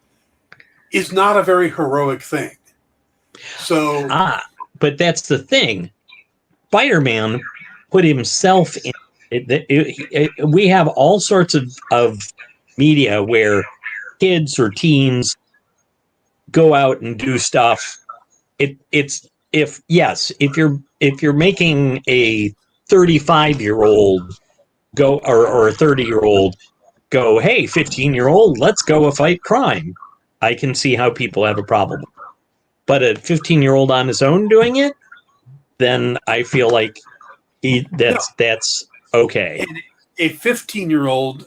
is not a very heroic thing. So, but that's the thing. Spider-Man put himself in. We have all sorts of media where kids or teens go out and do stuff it's if you're making a 35-year-old go or a 30-year-old go, hey, 15-year-old, let's go fight crime. I can see how people have a problem. But a 15-year-old on his own doing it, then I feel like that's okay. And a 15-year-old,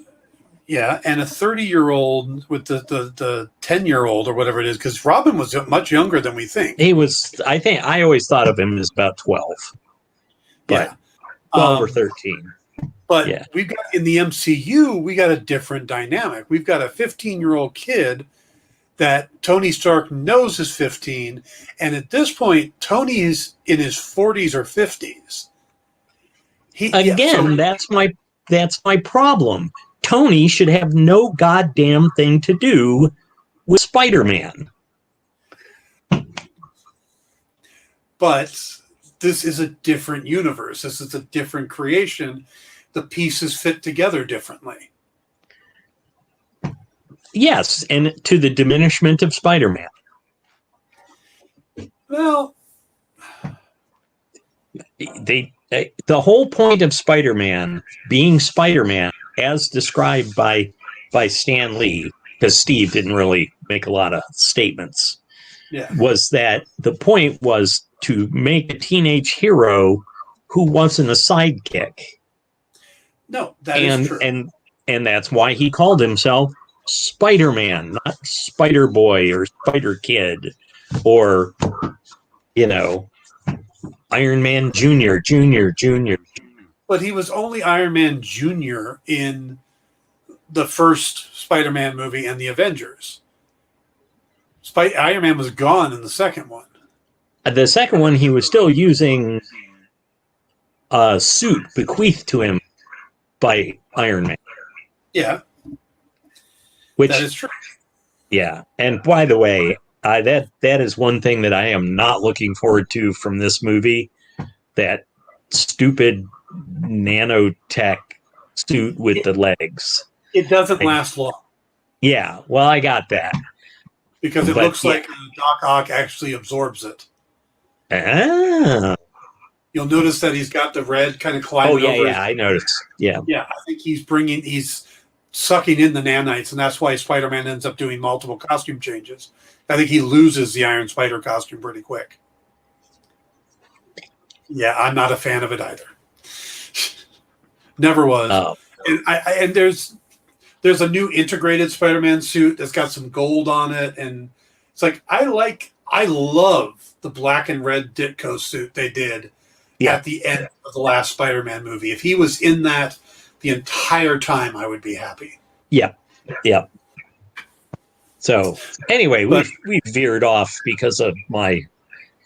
yeah, and a 30-year-old with the 10-year-old or whatever it is, because Robin was much younger than we think. He was, I always thought of him as about 12. But yeah. 12 or 13. But we've got in the MCU, we got a different dynamic. We've got a 15-year-old kid that Tony Stark knows is 15, and at this point, Tony is in his 40s or 50s. That's my problem. Tony should have no goddamn thing to do with Spider-Man. But this is a different universe. This is a different creation. The pieces fit together differently. Yes, and to the diminishment of Spider-Man. Well, the whole point of Spider-Man being Spider-Man, as described by Stan Lee, because Steve didn't really make a lot of statements, was that the point was to make a teenage hero who wasn't a sidekick. No, that is true. And that's why he called himself Spider-Man, not Spider-Boy or Spider-Kid or, Iron Man Jr. But he was only Iron Man Jr. in the first Spider-Man movie and the Avengers. Iron Man was gone in the second one. The second one, he was still using a suit bequeathed to him by Iron Man. Yeah. Which, that is true. Yeah. And by the way, that is one thing that I am not looking forward to from this movie. That stupid nanotech suit with the legs. It doesn't last long. Yeah. Well, I got that. Because it looks like Doc Ock actually absorbs it. Ah. You'll notice that he's got the red kind of climbing over. Yeah, I noticed. Yeah. Yeah, I think he's sucking in the nanites, and that's why Spider-Man ends up doing multiple costume changes. I think he loses the Iron Spider costume pretty quick. Yeah, I'm not a fan of it either. Never was. Oh. And there's a new integrated Spider-Man suit that's got some gold on it, and it's like I love the black and red Ditko suit they did at the end of the last Spider-Man movie. If he was in that the entire time, I would be happy. Yeah. So anyway, we veered off because of my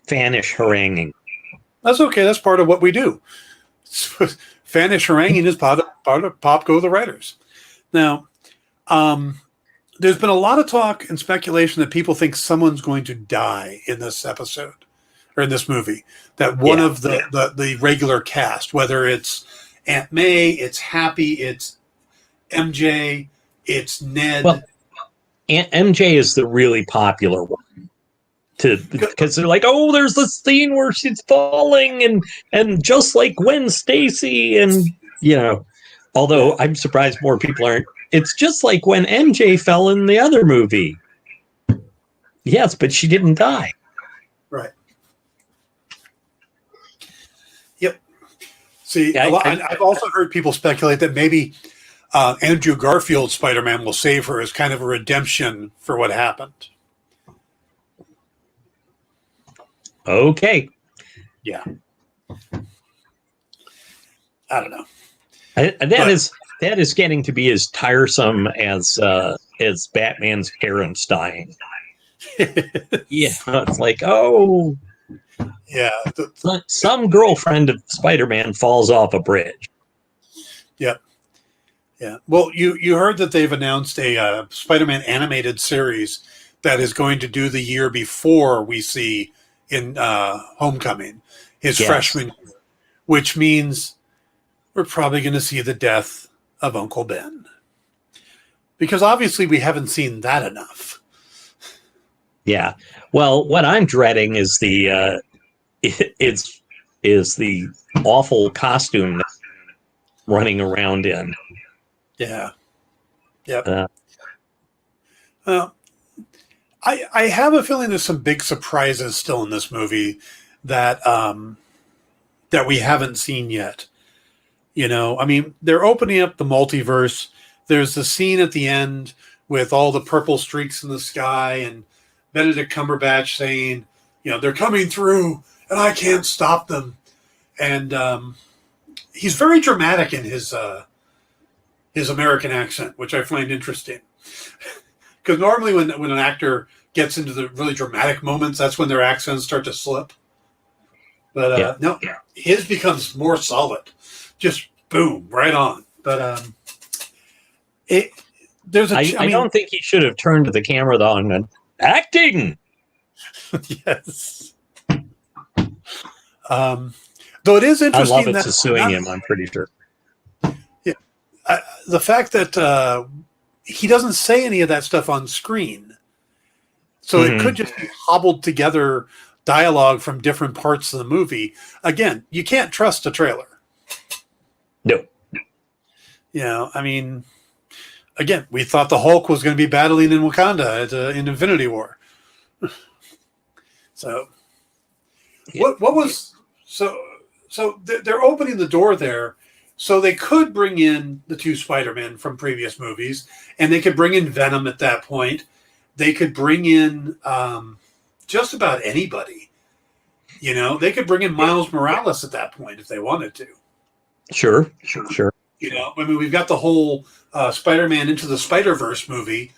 fanish haranguing. That's okay. That's part of what we do. Fanish haranguing is part of Pop Go the Writers. Now, there's been a lot of talk and speculation that people think someone's going to die in this episode or in this movie. That one of the regular cast, whether it's Aunt May, it's Happy, it's MJ, it's Ned. Well, MJ is the really popular one, because they're like, oh, there's this scene where she's falling, and just like Gwen Stacy, and although I'm surprised more people aren't. It's just like when MJ fell in the other movie. Yes, but she didn't die. Right. Yep. See, I've also heard people speculate that maybe Andrew Garfield's Spider-Man will save her as kind of a redemption for what happened. Okay. Yeah. I don't know. That is getting to be as tiresome as Batman's parents dying. Yeah, it's like, oh, yeah, some girlfriend of Spider-Man falls off a bridge. Yep. Yeah. Well, you heard that they've announced a Spider-Man animated series that is going to do the year before we see in Homecoming, his freshman year, which means we're probably going to see the death of Uncle Ben. Because obviously we haven't seen that enough. Yeah. Well, what I'm dreading is is the awful costume that I'm running around in. Yeah. Yep. Uh, I have a feeling there's some big surprises still in this movie that that we haven't seen yet. You know, I mean, they're opening up the multiverse. There's the scene at the end with all the purple streaks in the sky and Benedict Cumberbatch saying, you know, they're coming through and I can't stop them. And he's very dramatic in his American accent, which I find interesting. Because normally when an actor gets into the really dramatic moments, that's when their accents start to slip. But no, his becomes more solid. Just boom, right on. But I don't think he should have turned to the camera though and went, acting. Yes. Though it is interesting. I love it suing him, I'm pretty sure. Yeah. The fact that he doesn't say any of that stuff on screen. So it could just be hobbled together dialogue from different parts of the movie. Again, you can't trust a trailer. No. You know, I mean, again, we thought the Hulk was going to be battling in Wakanda in Infinity War. So, what was so they're opening the door there, so they could bring in the two Spider-Men from previous movies, and they could bring in Venom at that point. They could bring in just about anybody. You know, they could bring in Miles Morales at that point if they wanted to. Sure. You know, I mean, we've got the whole Spider-Man Into the Spider-Verse movie.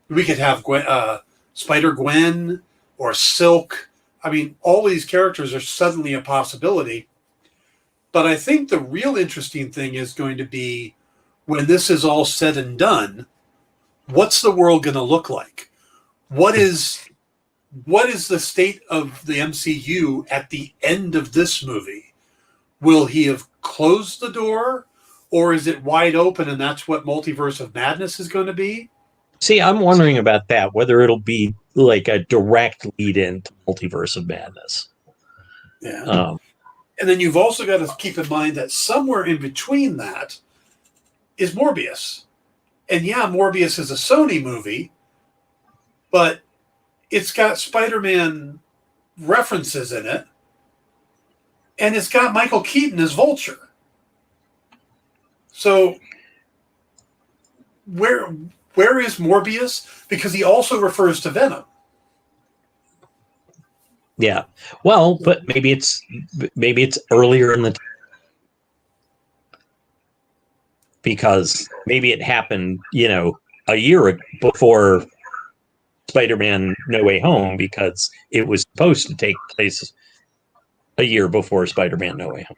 We could have Spider-Gwen or Silk. I mean, all these characters are suddenly a possibility. But I think the real interesting thing is going to be when this is all said and done, what's the world going to look like? What is the state of the MCU at the end of this movie? Will he have closed the door, or is it wide open and that's what Multiverse of Madness is going to be? See, I'm wondering about that, whether it'll be like a direct lead in to Multiverse of Madness. Yeah. And then you've also got to keep in mind that somewhere in between that is Morbius. And yeah, Morbius is a Sony movie, but it's got Spider-Man references in it, and it's got Michael Keaton as Vulture. So where is Morbius? Because he also refers to Venom. Yeah. Well, but maybe it's earlier in the because maybe it happened, you know, a year before Spider-Man No Way Home, because it was supposed to take place a year before Spider-Man No Way Home.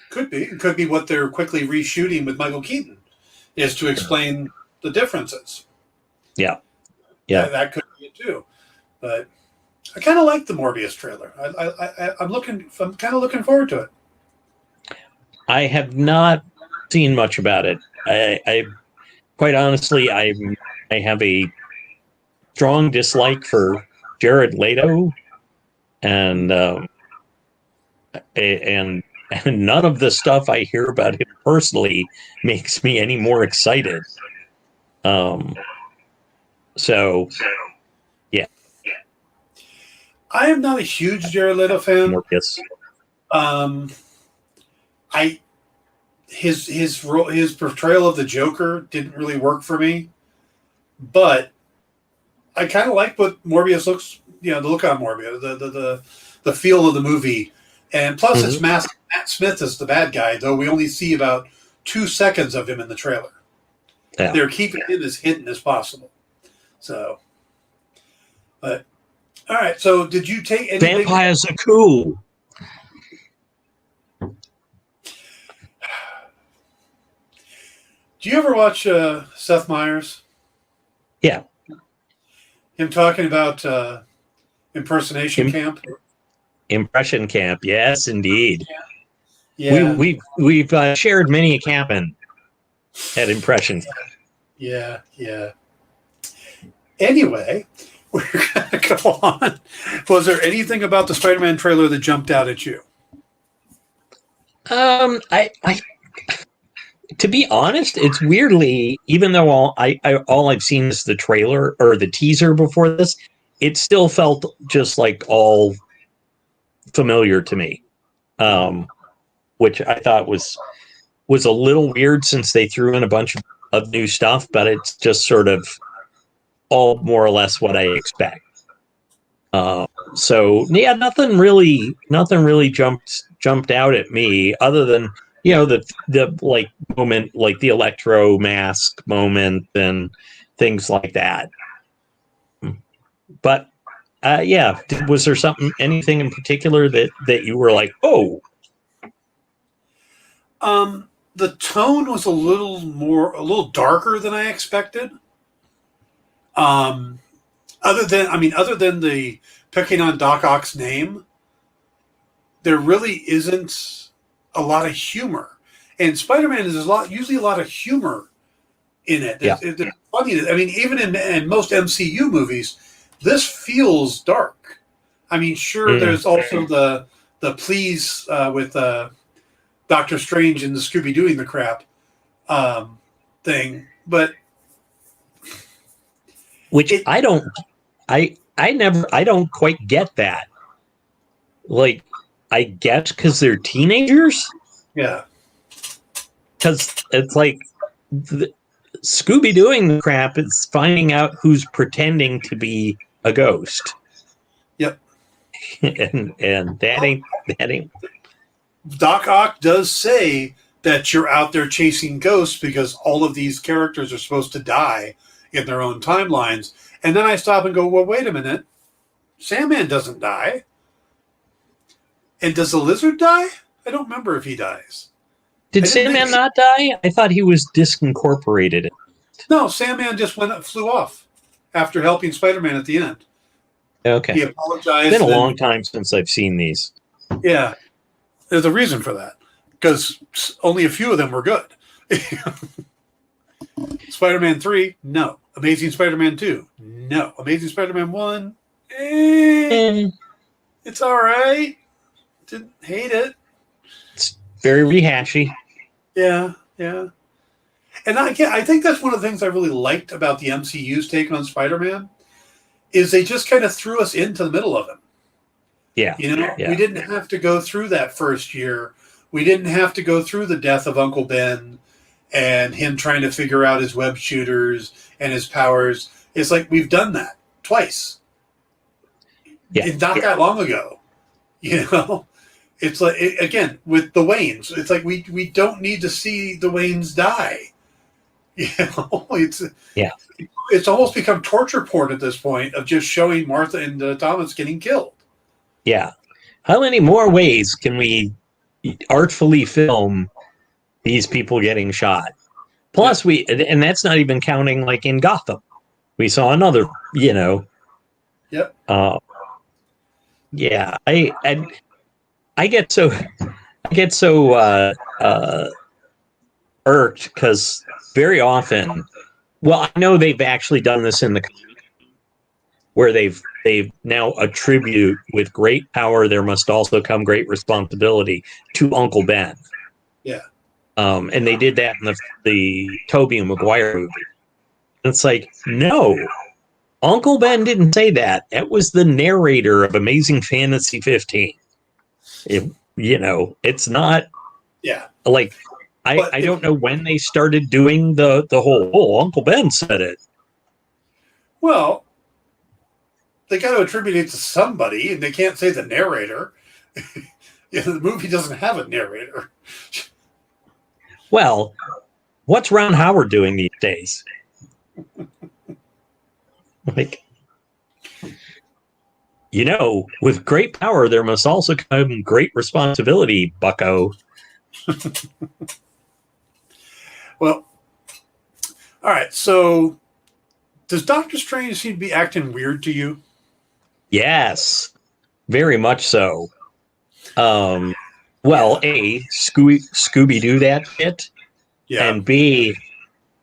Could be. It could be what they're quickly reshooting with Michael Keaton is to explain the differences. Yeah. That could be it too. But I kind of like the Morbius trailer. I'm kind of looking forward to it. I have not seen much about it. I quite honestly, I have a strong dislike for Jared Leto, and none of the stuff I hear about him personally makes me any more excited. So, yeah. I am not a huge Jared Leto fan. Morbius. His portrayal of the Joker didn't really work for me, but I kind of like what Morbius looks. You know, the look on Morbius, the feel of the movie, and plus it's Matt Smith as the bad guy. Though we only see about 2 seconds of him in the trailer. Yeah. They're keeping him as hidden as possible. So, but all right. So, did you take any Vampires are cool? Do you ever watch Seth Meyers? Yeah. Him talking about impersonation camp? Impression camp, yes, indeed. Yeah. We've shared many a camp at impression. Yeah. Anyway, we're going Go on. Was there anything about the Spider-Man trailer that jumped out at you? I to be honest, it's weirdly, even though all I've seen is the trailer or the teaser before this, it still felt just like all familiar to me, which I thought was a little weird since they threw in a bunch of new stuff, but it's just sort of all more or less what I expect. So yeah, nothing really jumped out at me other than, you know, the like moment, like the Electro mask moment and things like that. But yeah, was there anything in particular that you were like, oh? The tone was a little darker than I expected. Other than the picking on Doc Ock's name, there really isn't a lot of humor. And Spider-Man is usually a lot of humor in it. Yeah. It's funny. I mean, even in most MCU movies, this feels dark. I mean, sure, there's also the please with Doctor Strange and the Scooby-Dooing the crap thing, but which I don't quite get that. Like, I guess because they're teenagers. Yeah, because it's like Scooby-Dooing the crap is finding out who's pretending to be a ghost. Yep, and that ain't. Doc Ock does say that you're out there chasing ghosts because all of these characters are supposed to die in their own timelines. And then I stop and go, well, wait a minute. Sandman doesn't die. And does the lizard die? I don't remember if he dies. Did Sandman not die? I thought he was disincorporated. No, Sandman just flew off after helping Spider-Man at the end. Okay. He apologized. It's been a long time since I've seen these. Yeah. There's a reason for that. Because only a few of them were good. Spider-Man 3, no. Amazing Spider-Man 2, no. Amazing Spider-Man 1, it's all right. Didn't hate it. It's very rehashy. Yeah. And I think that's one of the things I really liked about the MCU's take on Spider-Man is they just kind of threw us into the middle of him. Yeah. You know, we didn't have to go through that first year. We didn't have to go through the death of Uncle Ben and him trying to figure out his web shooters and his powers. It's like we've done that twice. Yeah. It's not that long ago. You know? It's like, again, with the Waynes, it's like we don't need to see the Waynes die. You know? It's almost become torture porn at this point of just showing Martha and Thomas getting killed. Yeah. How many more ways can we artfully film these people getting shot? Plus, and that's not even counting like in Gotham. We saw another, you know. Yep. Yeah. I get so irked because very often, well, I know they've actually done this in the where they've now attribute with great power there must also come great responsibility to Uncle Ben. Yeah. And they did that in the Tobey and Maguire movie. And it's like, no, Uncle Ben didn't say that. That was the narrator of Amazing Fantasy 15. You know, it's not. Yeah. Like, I don't know when they started doing the whole Uncle Ben said it. Well, they got to attribute it to somebody, and they can't say the narrator. The movie doesn't have a narrator. Well, what's Ron Howard doing these days? Like, you know, with great power, there must also come great responsibility, bucko. Well, all right. So, does Doctor Strange seem to be acting weird to you? Yes, very much so. Well, A, Scooby-Doo that shit. Yeah. And B,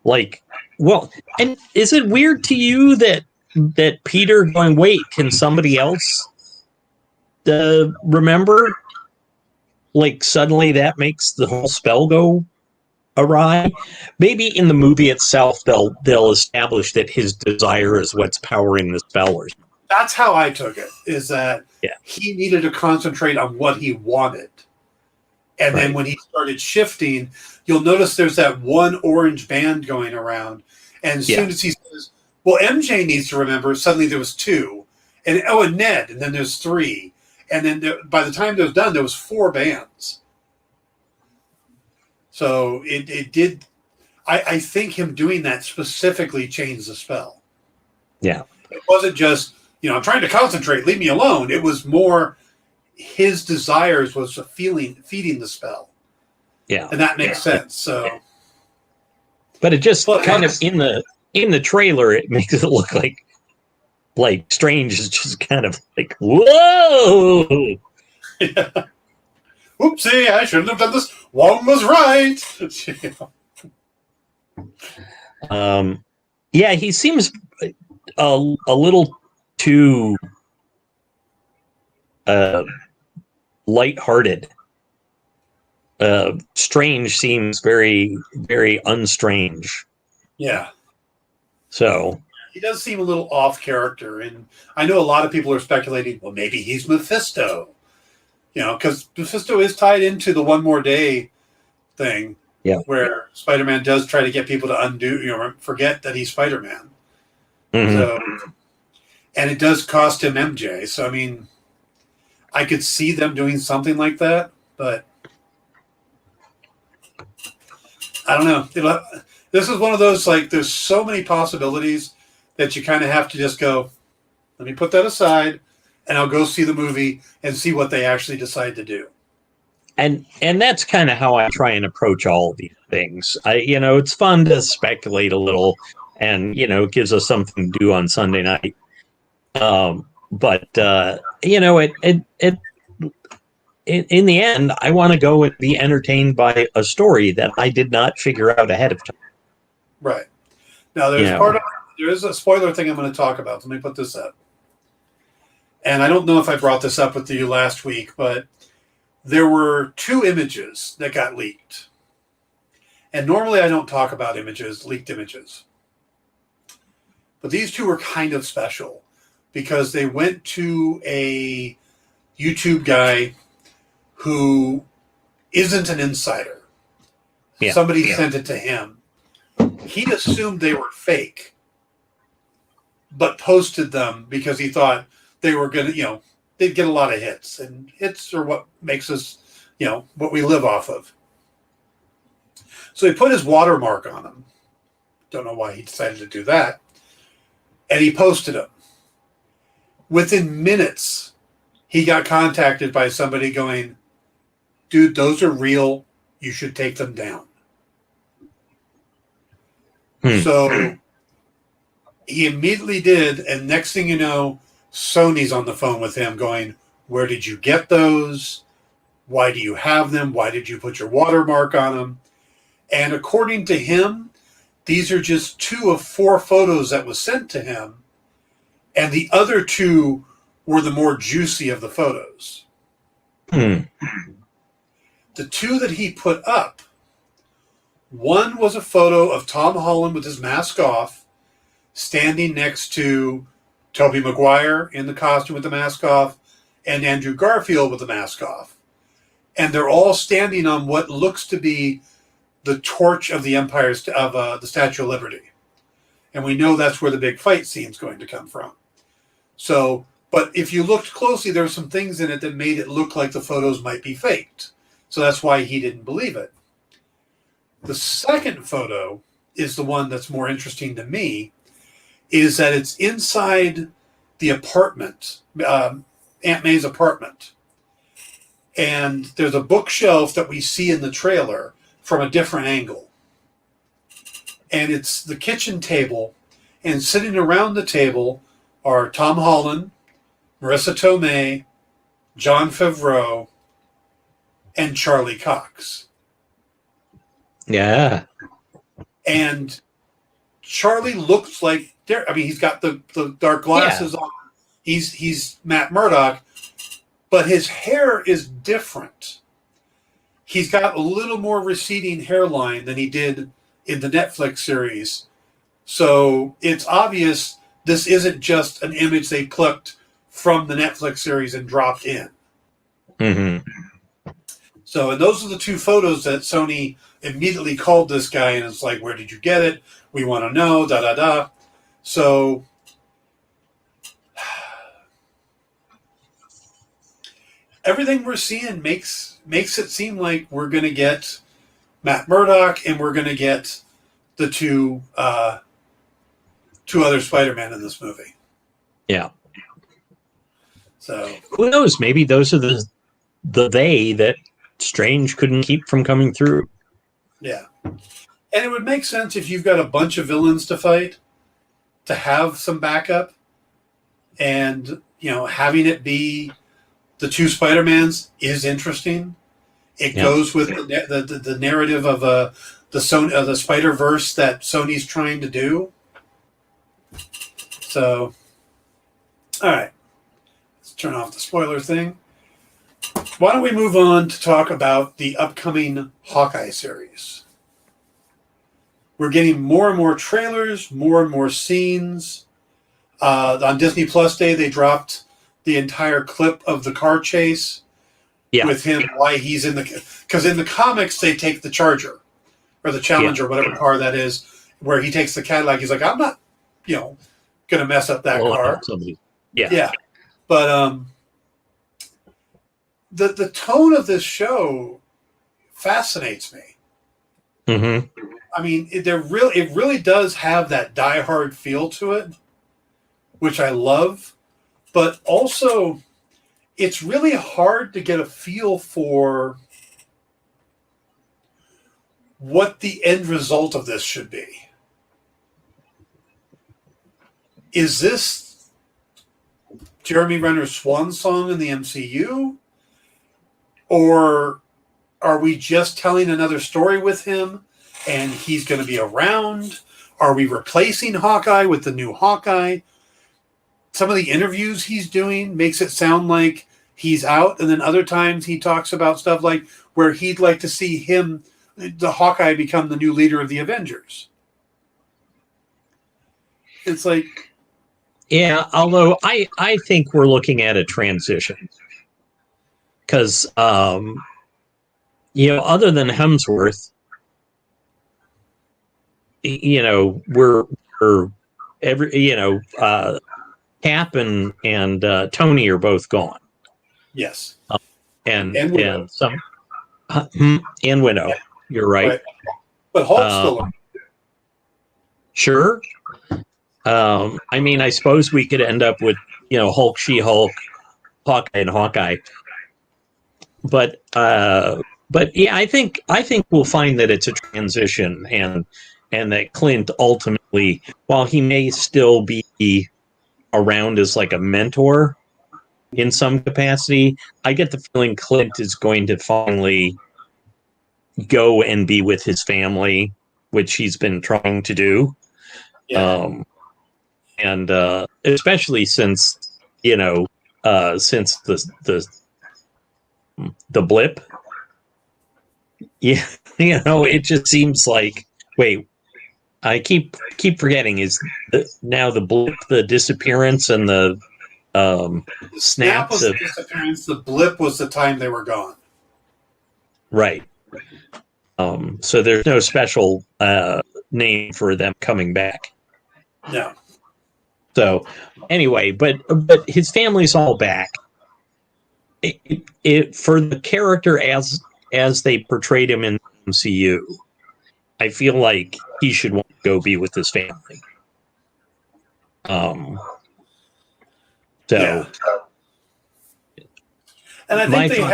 like, well, and is it weird to you that that Peter going, wait, can somebody else remember? Like suddenly that makes the whole spell go awry. Maybe in the movie itself they'll establish that his desire is what's powering the spell or something. That's how I took it, is that he needed to concentrate on what he wanted. And then when he started shifting, you'll notice there's that one orange band going around. And as soon as he says, well, MJ needs to remember, suddenly there was 2. And Ned, and then there's 3. And then by the time it was done, there was 4 bands. So it did. I think him doing that specifically changed the spell. Yeah. It wasn't just, I'm trying to concentrate, leave me alone. It was more his desires was feeding the spell. Yeah. And that makes sense. So, but it just kind of in the trailer, it makes it look like Strange is just kind of like, whoa. Yeah. Oopsie, I shouldn't have done this. One was right. Yeah, he seems a little too lighthearted. Strange seems very, very unstrange. Yeah. So he does seem a little off character, and I know a lot of people are speculating, well, maybe he's Mephisto. Because Mephisto is tied into the One More Day thing, where Spider-Man does try to get people to forget that he's Spider-Man. Mm-hmm. So, and it does cost him MJ. So, I mean, I could see them doing something like that, but I don't know. This is one of those, there's so many possibilities that you kind of have to just go, let me put that aside, and I'll go see the movie and see what they actually decide to do. And that's kind of how I try and approach all of these things. It's fun to speculate a little, and it gives us something to do on Sunday night. But in the end, I want to go and be entertained by a story that I did not figure out ahead of time. Right. Now, there is a spoiler thing I'm going to talk about. Let me put this up. And I don't know if I brought this up with you last week, but there were 2 images that got leaked. And normally I don't talk about leaked images. But these 2 were kind of special because they went to a YouTube guy who isn't an insider. Yeah. Somebody sent it to him. He assumed they were fake, but posted them because he thought they were going to, they'd get a lot of hits. And hits are what makes us, what we live off of. So he put his watermark on them. Don't know why he decided to do that. And he posted them. Within minutes, he got contacted by somebody going, dude, those are real. You should take them down. So he immediately did. And next thing you know, Sony's on the phone with him going, where did you get those? Why do you have them? Why did you put your watermark on them? And according to him, these are just 2 of 4 photos that was sent to him. And the other 2 were the more juicy of the photos. The 2 that he put up, one was a photo of Tom Holland with his mask off, standing next to Tobey Maguire in the costume with the mask off, and Andrew Garfield with the mask off. And they're all standing on what looks to be the torch of the the Statue of Liberty. And we know that's where the big fight scene's going to come from. So, but if you looked closely, there were some things in it that made it look like the photos might be faked. So that's why he didn't believe it. The second photo is the one that's more interesting to me, is that it's inside the apartment, Aunt May's apartment. And there's a bookshelf that we see in the trailer from a different angle. And it's the kitchen table, and sitting around the table are Tom Holland, Marissa Tomei, Jon Favreau, and Charlie Cox. Yeah. And Charlie looks like I mean, he's got the dark glasses on. He's Matt Murdock, but his hair is different. He's got a little more receding hairline than he did in the Netflix series. So it's obvious this isn't just an image they plucked from the Netflix series and dropped in. Mm-hmm. So, and those are the two photos that Sony immediately called this guy, and it's like, where did you get it? We want to know, da-da-da. So, everything we're seeing makes it seem like we're going to get Matt Murdock, and we're going to get the two other Spider-Man in this movie. Yeah. So who knows? Maybe those are the they that Strange couldn't keep from coming through. Yeah. And it would make sense if you've got a bunch of villains to fight to have some backup, and having it be the two Spider-Mans is interesting. It goes with the narrative of the Spider-Verse that Sony's trying to do. So, all right, let's turn off the spoiler thing. Why don't we move on to talk about the upcoming Hawkeye series? We're getting more and more trailers, more and more scenes. On Disney Plus Day, they dropped the entire clip of the car chase with him, why he's in the... Because in the comics, they take the Charger, or the Challenger, whatever car that is, where he takes the Cadillac. He's like, I'm not, going to mess up that car. Yeah. But the tone of this show fascinates me. Mm-hmm. I mean, it really does have that Die Hard feel to it, which I love. But also, it's really hard to get a feel for what the end result of this should be. Is this Jeremy Renner's swan song in the MCU? Or are we just telling another story with him and he's going to be around? Are we replacing Hawkeye with the new Hawkeye? Some of the interviews he's doing makes it sound like he's out, and then other times he talks about stuff like where he'd like to see him, the Hawkeye, become the new leader of the Avengers. It's like... Yeah, although I think we're looking at a transition. Because, other than Hemsworth, we're Cap and Tony are both gone. Yes. And some and Widow. Yeah. You're right. But Hulk's still on. Sure. I mean, I suppose we could end up with, Hulk, She-Hulk, Hawkeye, and Hawkeye. But yeah, I think we'll find that it's a transition, and that Clint ultimately, while he may still be around as like a mentor in some capacity, I get the feeling Clint is going to finally go and be with his family, which he's been trying to do. Yeah. And especially since since the blip, it just seems like, wait, I keep forgetting, is now the blip the disappearance, and the snap was the disappearance. The blip was the time they were gone. Right. So there's no special name for them coming back. No. So anyway, but his family's all back. It for the character as they portrayed him in the MCU, I feel like he should want to go be with his family. Yeah. And I think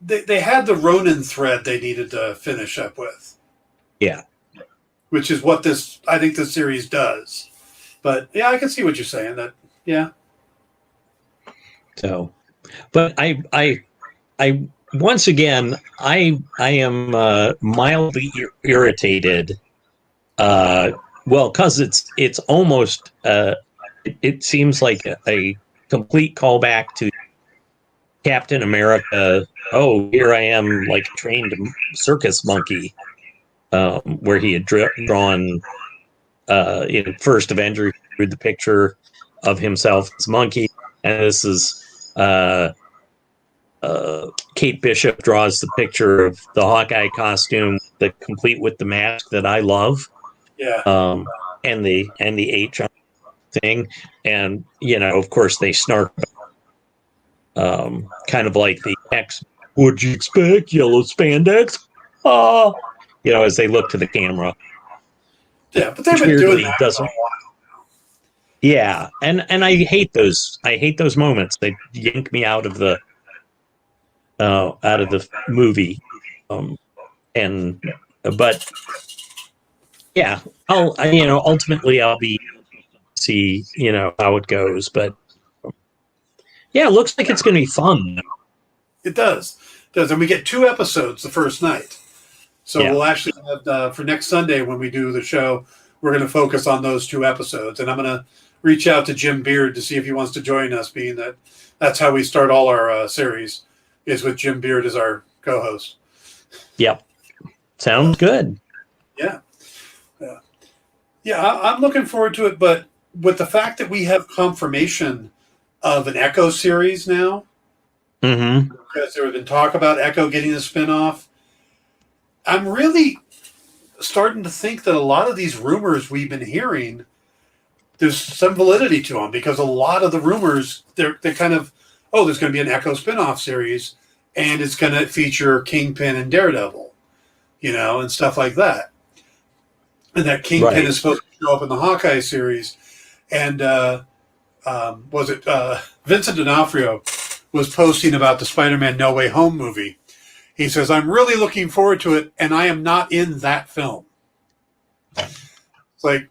they had the Ronin thread they needed to finish up with. Yeah. Which is what I think this series does. But yeah, I can see what you're saying. That yeah. So, but I once again I am mildly irritated Well, because it's almost it seems like a complete callback to Captain America. Oh, here I am, like a trained circus monkey, where he had drawn in First Avenger, he drew the picture of himself as monkey, and this is Kate Bishop draws the picture of the Hawkeye costume, complete with the mask that I love. Yeah. And the H thing, and of course they snark, kind of like the X. What'd you expect? Yellow spandex? As they look to the camera. Yeah, but they've been doing that for a while. Yeah, and I hate those. I hate those moments. They yank me out of the movie, but yeah, ultimately I'll be see how it goes, but yeah, it looks like it's going to be fun. It does, and we get 2 episodes the first night, so we'll actually have for next Sunday when we do the show, we're going to focus on those 2 episodes, and I'm going to reach out to Jim Beard to see if he wants to join us, being that that's how we start all our series, is with Jim Beard as our co-host. Yep, sounds good. Yeah, I'm looking forward to it, but with the fact that we have confirmation of an Echo series now, because there had been talk about Echo getting a spinoff, I'm really starting to think that a lot of these rumors we've been hearing, there's some validity to them, because a lot of the rumors, they're kind of, there's going to be an Echo spinoff series, and it's going to feature Kingpin and Daredevil, and stuff like that. And that Kingpin is supposed to show up in the Hawkeye series. And Vincent D'Onofrio was posting about the Spider-Man No Way Home movie. He says, I'm really looking forward to it, and I am not in that film. It's like,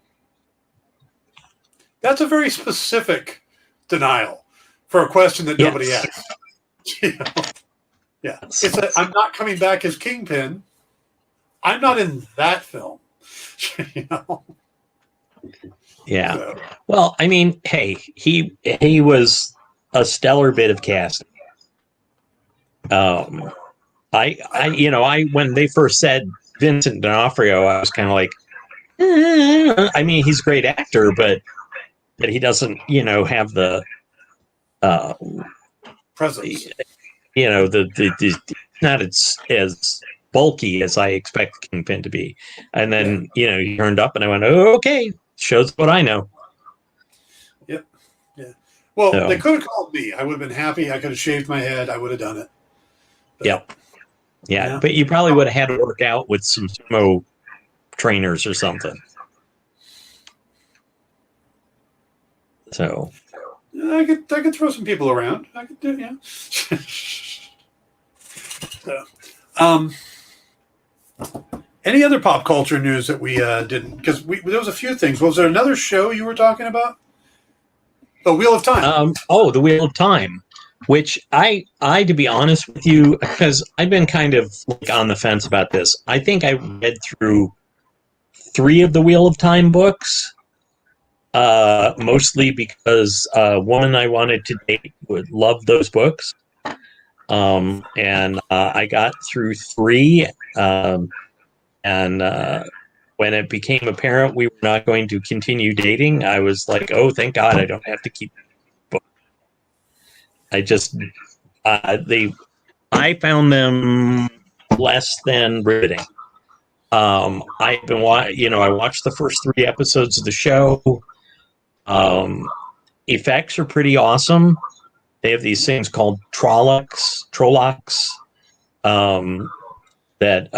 that's a very specific denial for a question that nobody asked. Yeah. I'm not coming back as Kingpin. I'm not in that film. Yeah. So. Well, I mean, hey, he was a stellar bit of casting. I when they first said Vincent D'Onofrio, I was kind of like, I mean, he's a great actor, but he doesn't, have the presence. The not as bulky as I expect Kingpin to be. And then, he turned up and I went, oh, okay, shows what I know. Yep. Yeah. Well, they could have called me. I would have been happy. I could have shaved my head. I would have done it. But, yep. Yeah. But you probably would have had to work out with some sumo trainers or something. So I could throw some people around. I could do, So, any other pop culture news that we didn't? Because there was a few things. Was there another show you were talking about? The Wheel of Time. The Wheel of Time, which I to be honest with you, because I've been kind of like on the fence about this. I think I read through 3 of the Wheel of Time books, mostly because a woman I wanted to date would love those books. And I got through 3, and when it became apparent we were not going to continue dating, I was like, oh, thank God I don't have to keep books. I just, I found them less than riveting. I've been, I watched the first 3 episodes of the show. Effects are pretty awesome. They have these things called Trollocs, that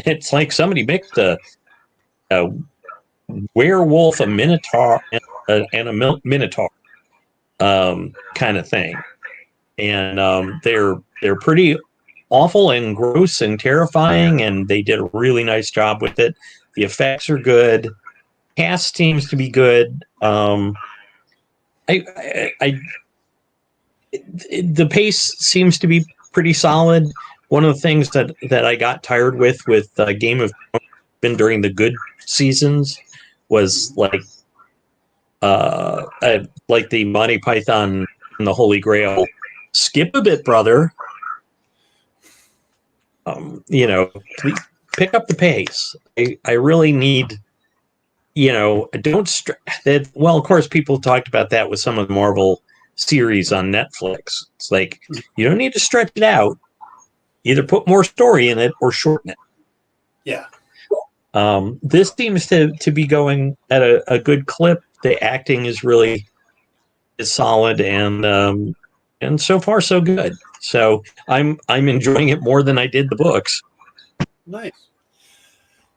it's like somebody mixed a werewolf, a minotaur, and a minotaur kind of thing, and they're pretty awful and gross and terrifying, and they did a really nice job with it. The effects are good. Cast seems to be good. The pace seems to be pretty solid. One of the things that I got tired with Game of Thrones, been during the good seasons, was like the Monty Python and the Holy Grail. Skip a bit, brother. Please pick up the pace. I really need, don't well, of course, people talked about that with some of the Marvel series on Netflix. It's like, you don't need to stretch it out. Either put more story in it or shorten it. Yeah. This seems to be going at a good clip. The acting is really solid, and so far so good. So I'm enjoying it more than I did the books. Nice.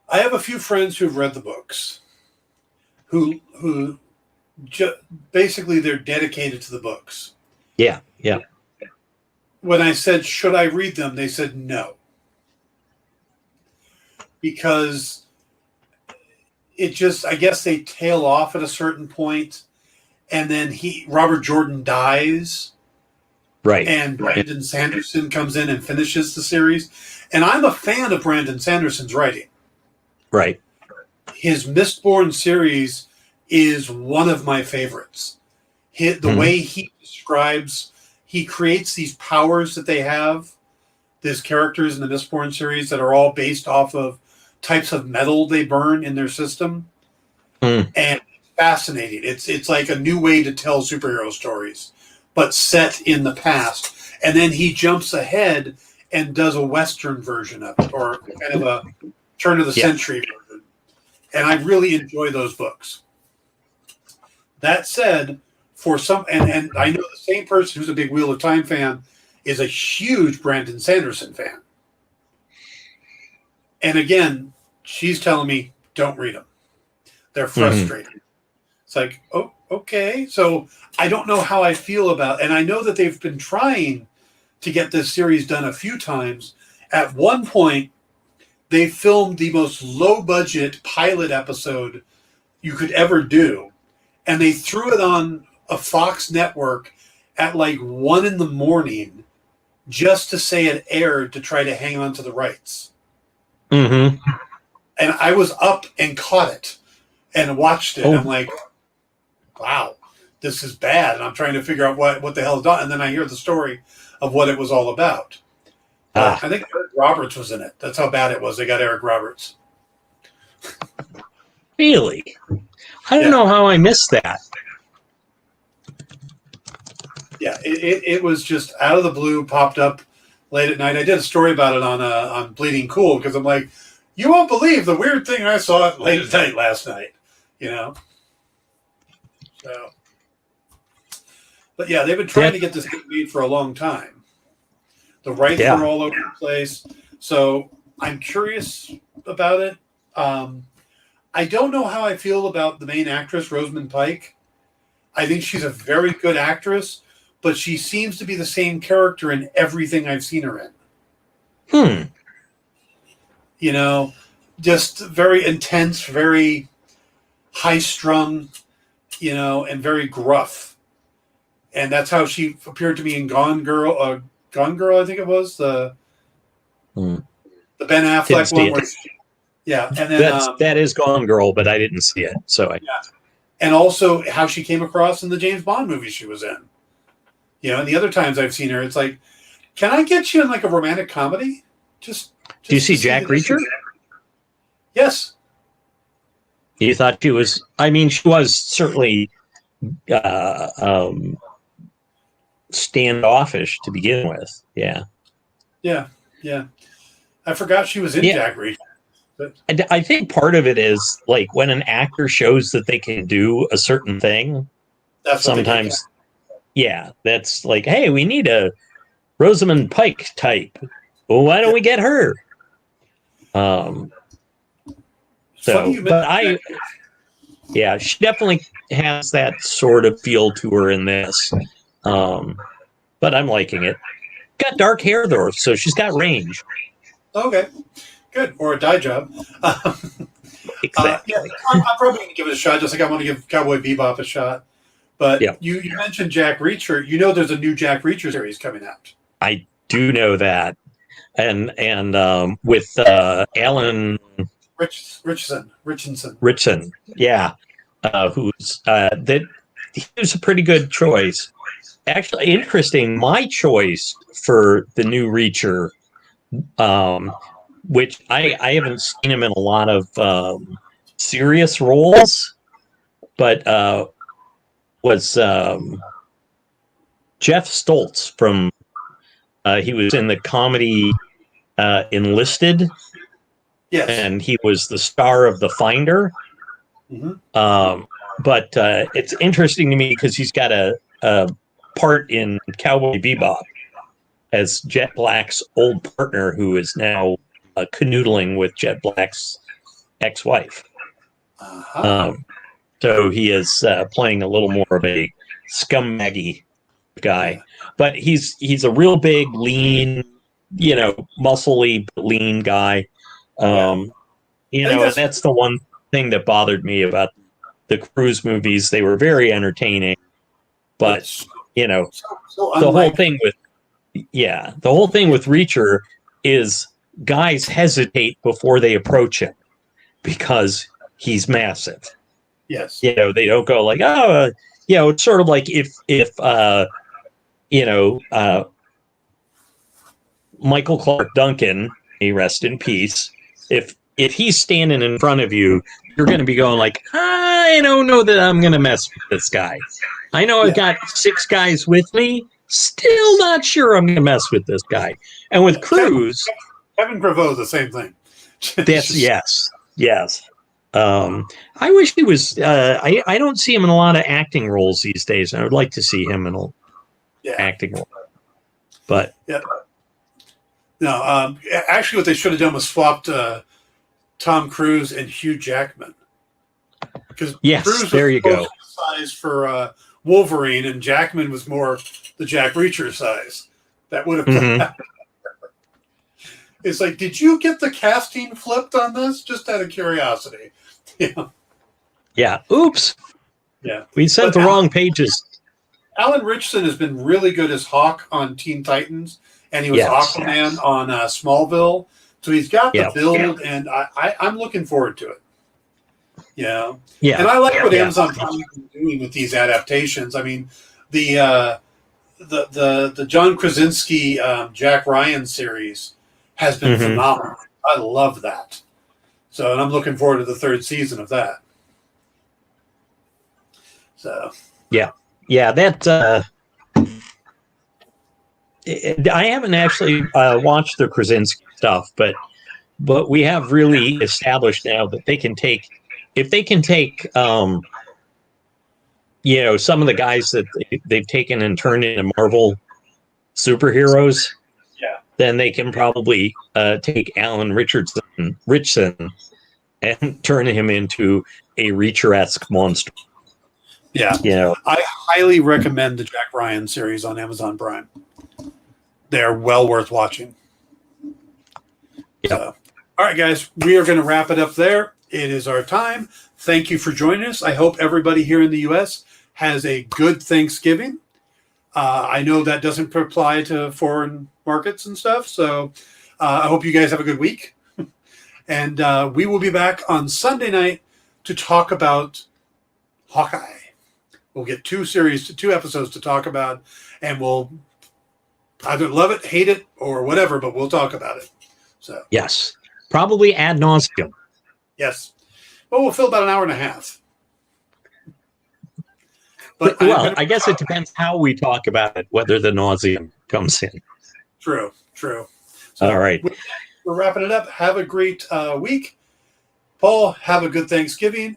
I have a few friends who've read the books, who basically they're dedicated to the books. Yeah. When I said, should I read them? They said no. Because I guess they tail off at a certain point, and then Robert Jordan dies. Right. And Brandon Sanderson comes in and finishes the series. And I'm a fan of Brandon Sanderson's writing. Right. His Mistborn series is one of my favorites. The way he describes, he creates these powers that they have, these characters in the Mistborn series that are all based off of types of metal they burn in their system. And it's fascinating. It's like a new way to tell superhero stories, but set in the past. And then he jumps ahead and does a Western version of it, or kind of a turn of the century version. And I really enjoy those books. That said, for some, and I know the same person who's a big Wheel of Time fan is a huge Brandon Sanderson fan. And again, she's telling me, don't read them. They're frustrating. It's like, oh, okay. So I don't know how I feel about, and I know that they've been trying to get this series done a few times. At one point, they filmed the most low-budget pilot episode you could ever do, and they threw it on a Fox network at like 1 a.m. just to say it aired to try to hang on to the rights. Mm-hmm. And I was up and caught it and watched it. I'm like, wow, this is bad. And I'm trying to figure out what the hell is done. And then I hear the story of what it was all about. I think Eric Roberts was in it. That's how bad it was. They got Eric Roberts. Really? I don't know how I missed that. Yeah, it was just out of the blue, popped up late at night. I did a story about it on Bleeding Cool, because I'm like, you won't believe the weird thing I saw late at night last night, So, but yeah, they've been trying to get this thing made for a long time. The rights are all over the place, so I'm curious about it. I don't know how I feel about the main actress, Rosamund Pike. I think she's a very good actress, but she seems to be the same character in everything I've seen her in. Just very intense, very high-strung, and very gruff. And that's how she appeared to me in Gone Girl, I think it was, the Ben Affleck one. Where and then that is Gone Girl, but I didn't see it. So and also how she came across in the James Bond movie she was in. And the other times I've seen her, it's like, can I get you in like a romantic comedy? Just do you see Jack Reacher? Yes. You thought she was? I mean, she was certainly standoffish to begin with. Yeah. I forgot she was in Jack Reacher. But I think part of it is like when an actor shows that they can do a certain thing. That's sometimes. That's like, hey, we need a Rosamund Pike type. Well, why don't we get her? She definitely has that sort of feel to her in this. But I'm liking it. Got dark hair though, so she's got range. Okay, good. Or a dye job. Exactly. I'm probably going to give it a shot, just like I want to give Cowboy Bebop a shot. But you mentioned Jack Reacher. There's a new Jack Reacher series coming out. I do know that. And with Alan Richardson, yeah, who's that he was a pretty good choice. Actually, interesting. My choice for the new Reacher, which I haven't seen him in a lot of serious roles, but was Jeff Stoltz from. He was in the comedy Enlisted. Yes. And he was the star of The Finder. Mm-hmm. But it's interesting to me because he's got a part in Cowboy Bebop as Jet Black's old partner, who is now canoodling with Jet Black's ex-wife. Uh-huh. So he is playing a little more of a scumbaggy guy. Yeah. But he's a real big, lean, muscly, lean guy. And that's the one thing that bothered me about the Cruise movies. They were very entertaining, but so the whole thing with Reacher is guys hesitate before they approach him because he's massive. Yes. They don't go like, it's sort of like if Michael Clark Duncan, may rest in peace, if he's standing in front of you, you're going to be going like, I don't know that I'm going to mess with this guy. I know I've got 6 guys with me. Still not sure I'm going to mess with this guy. And with Cruise... Kevin Prevost, the same thing. Yes. I wish he was... I don't see him in a lot of acting roles these days. I would like to see him in an acting role. But... Yeah. No, actually what they should have done was swapped... Tom Cruise and Hugh Jackman. Because Cruise there you go. Size for Wolverine, and Jackman was more the Jack Reacher size. That would have been. It's like, did you get the casting flipped on this? Just out of curiosity. Yeah. Oops. Yeah. We sent the wrong pages. Alan Ritchson has been really good as Hawk on Teen Titans, and he was Aquaman on Smallville. So he's got the build, and I'm looking forward to it. Yeah. And I like what Amazon Prime is doing with these adaptations. I mean, the John Krasinski Jack Ryan series has been phenomenal. I love that. So, and I'm looking forward to the 3rd season of that. So. Yeah, that. I haven't actually watched the Krasinski stuff, but we have really established now that they can take, if they can take, some of the guys that they've taken and turned into Marvel superheroes, then they can probably take Alan Richardson and turn him into a Reacher-esque monster. Yeah. I highly recommend the Jack Ryan series on Amazon Prime. They're well worth watching. So, all right, guys, we are going to wrap it up there. It is our time. Thank you for joining us. I hope everybody here in the U.S. has a good Thanksgiving. I know that doesn't apply to foreign markets and stuff, so I hope you guys have a good week. And we will be back on Sunday night to talk about Hawkeye. We'll get 2 episodes to talk about, and we'll either love it, hate it, or whatever, but we'll talk about it. So yes, probably ad nauseum. Yes, well, we'll fill about an hour and a half. But I guess it depends how we talk about it, whether the nauseum comes in. True. So, all right, we're wrapping it up. Have a great week, Paul. Have a good Thanksgiving,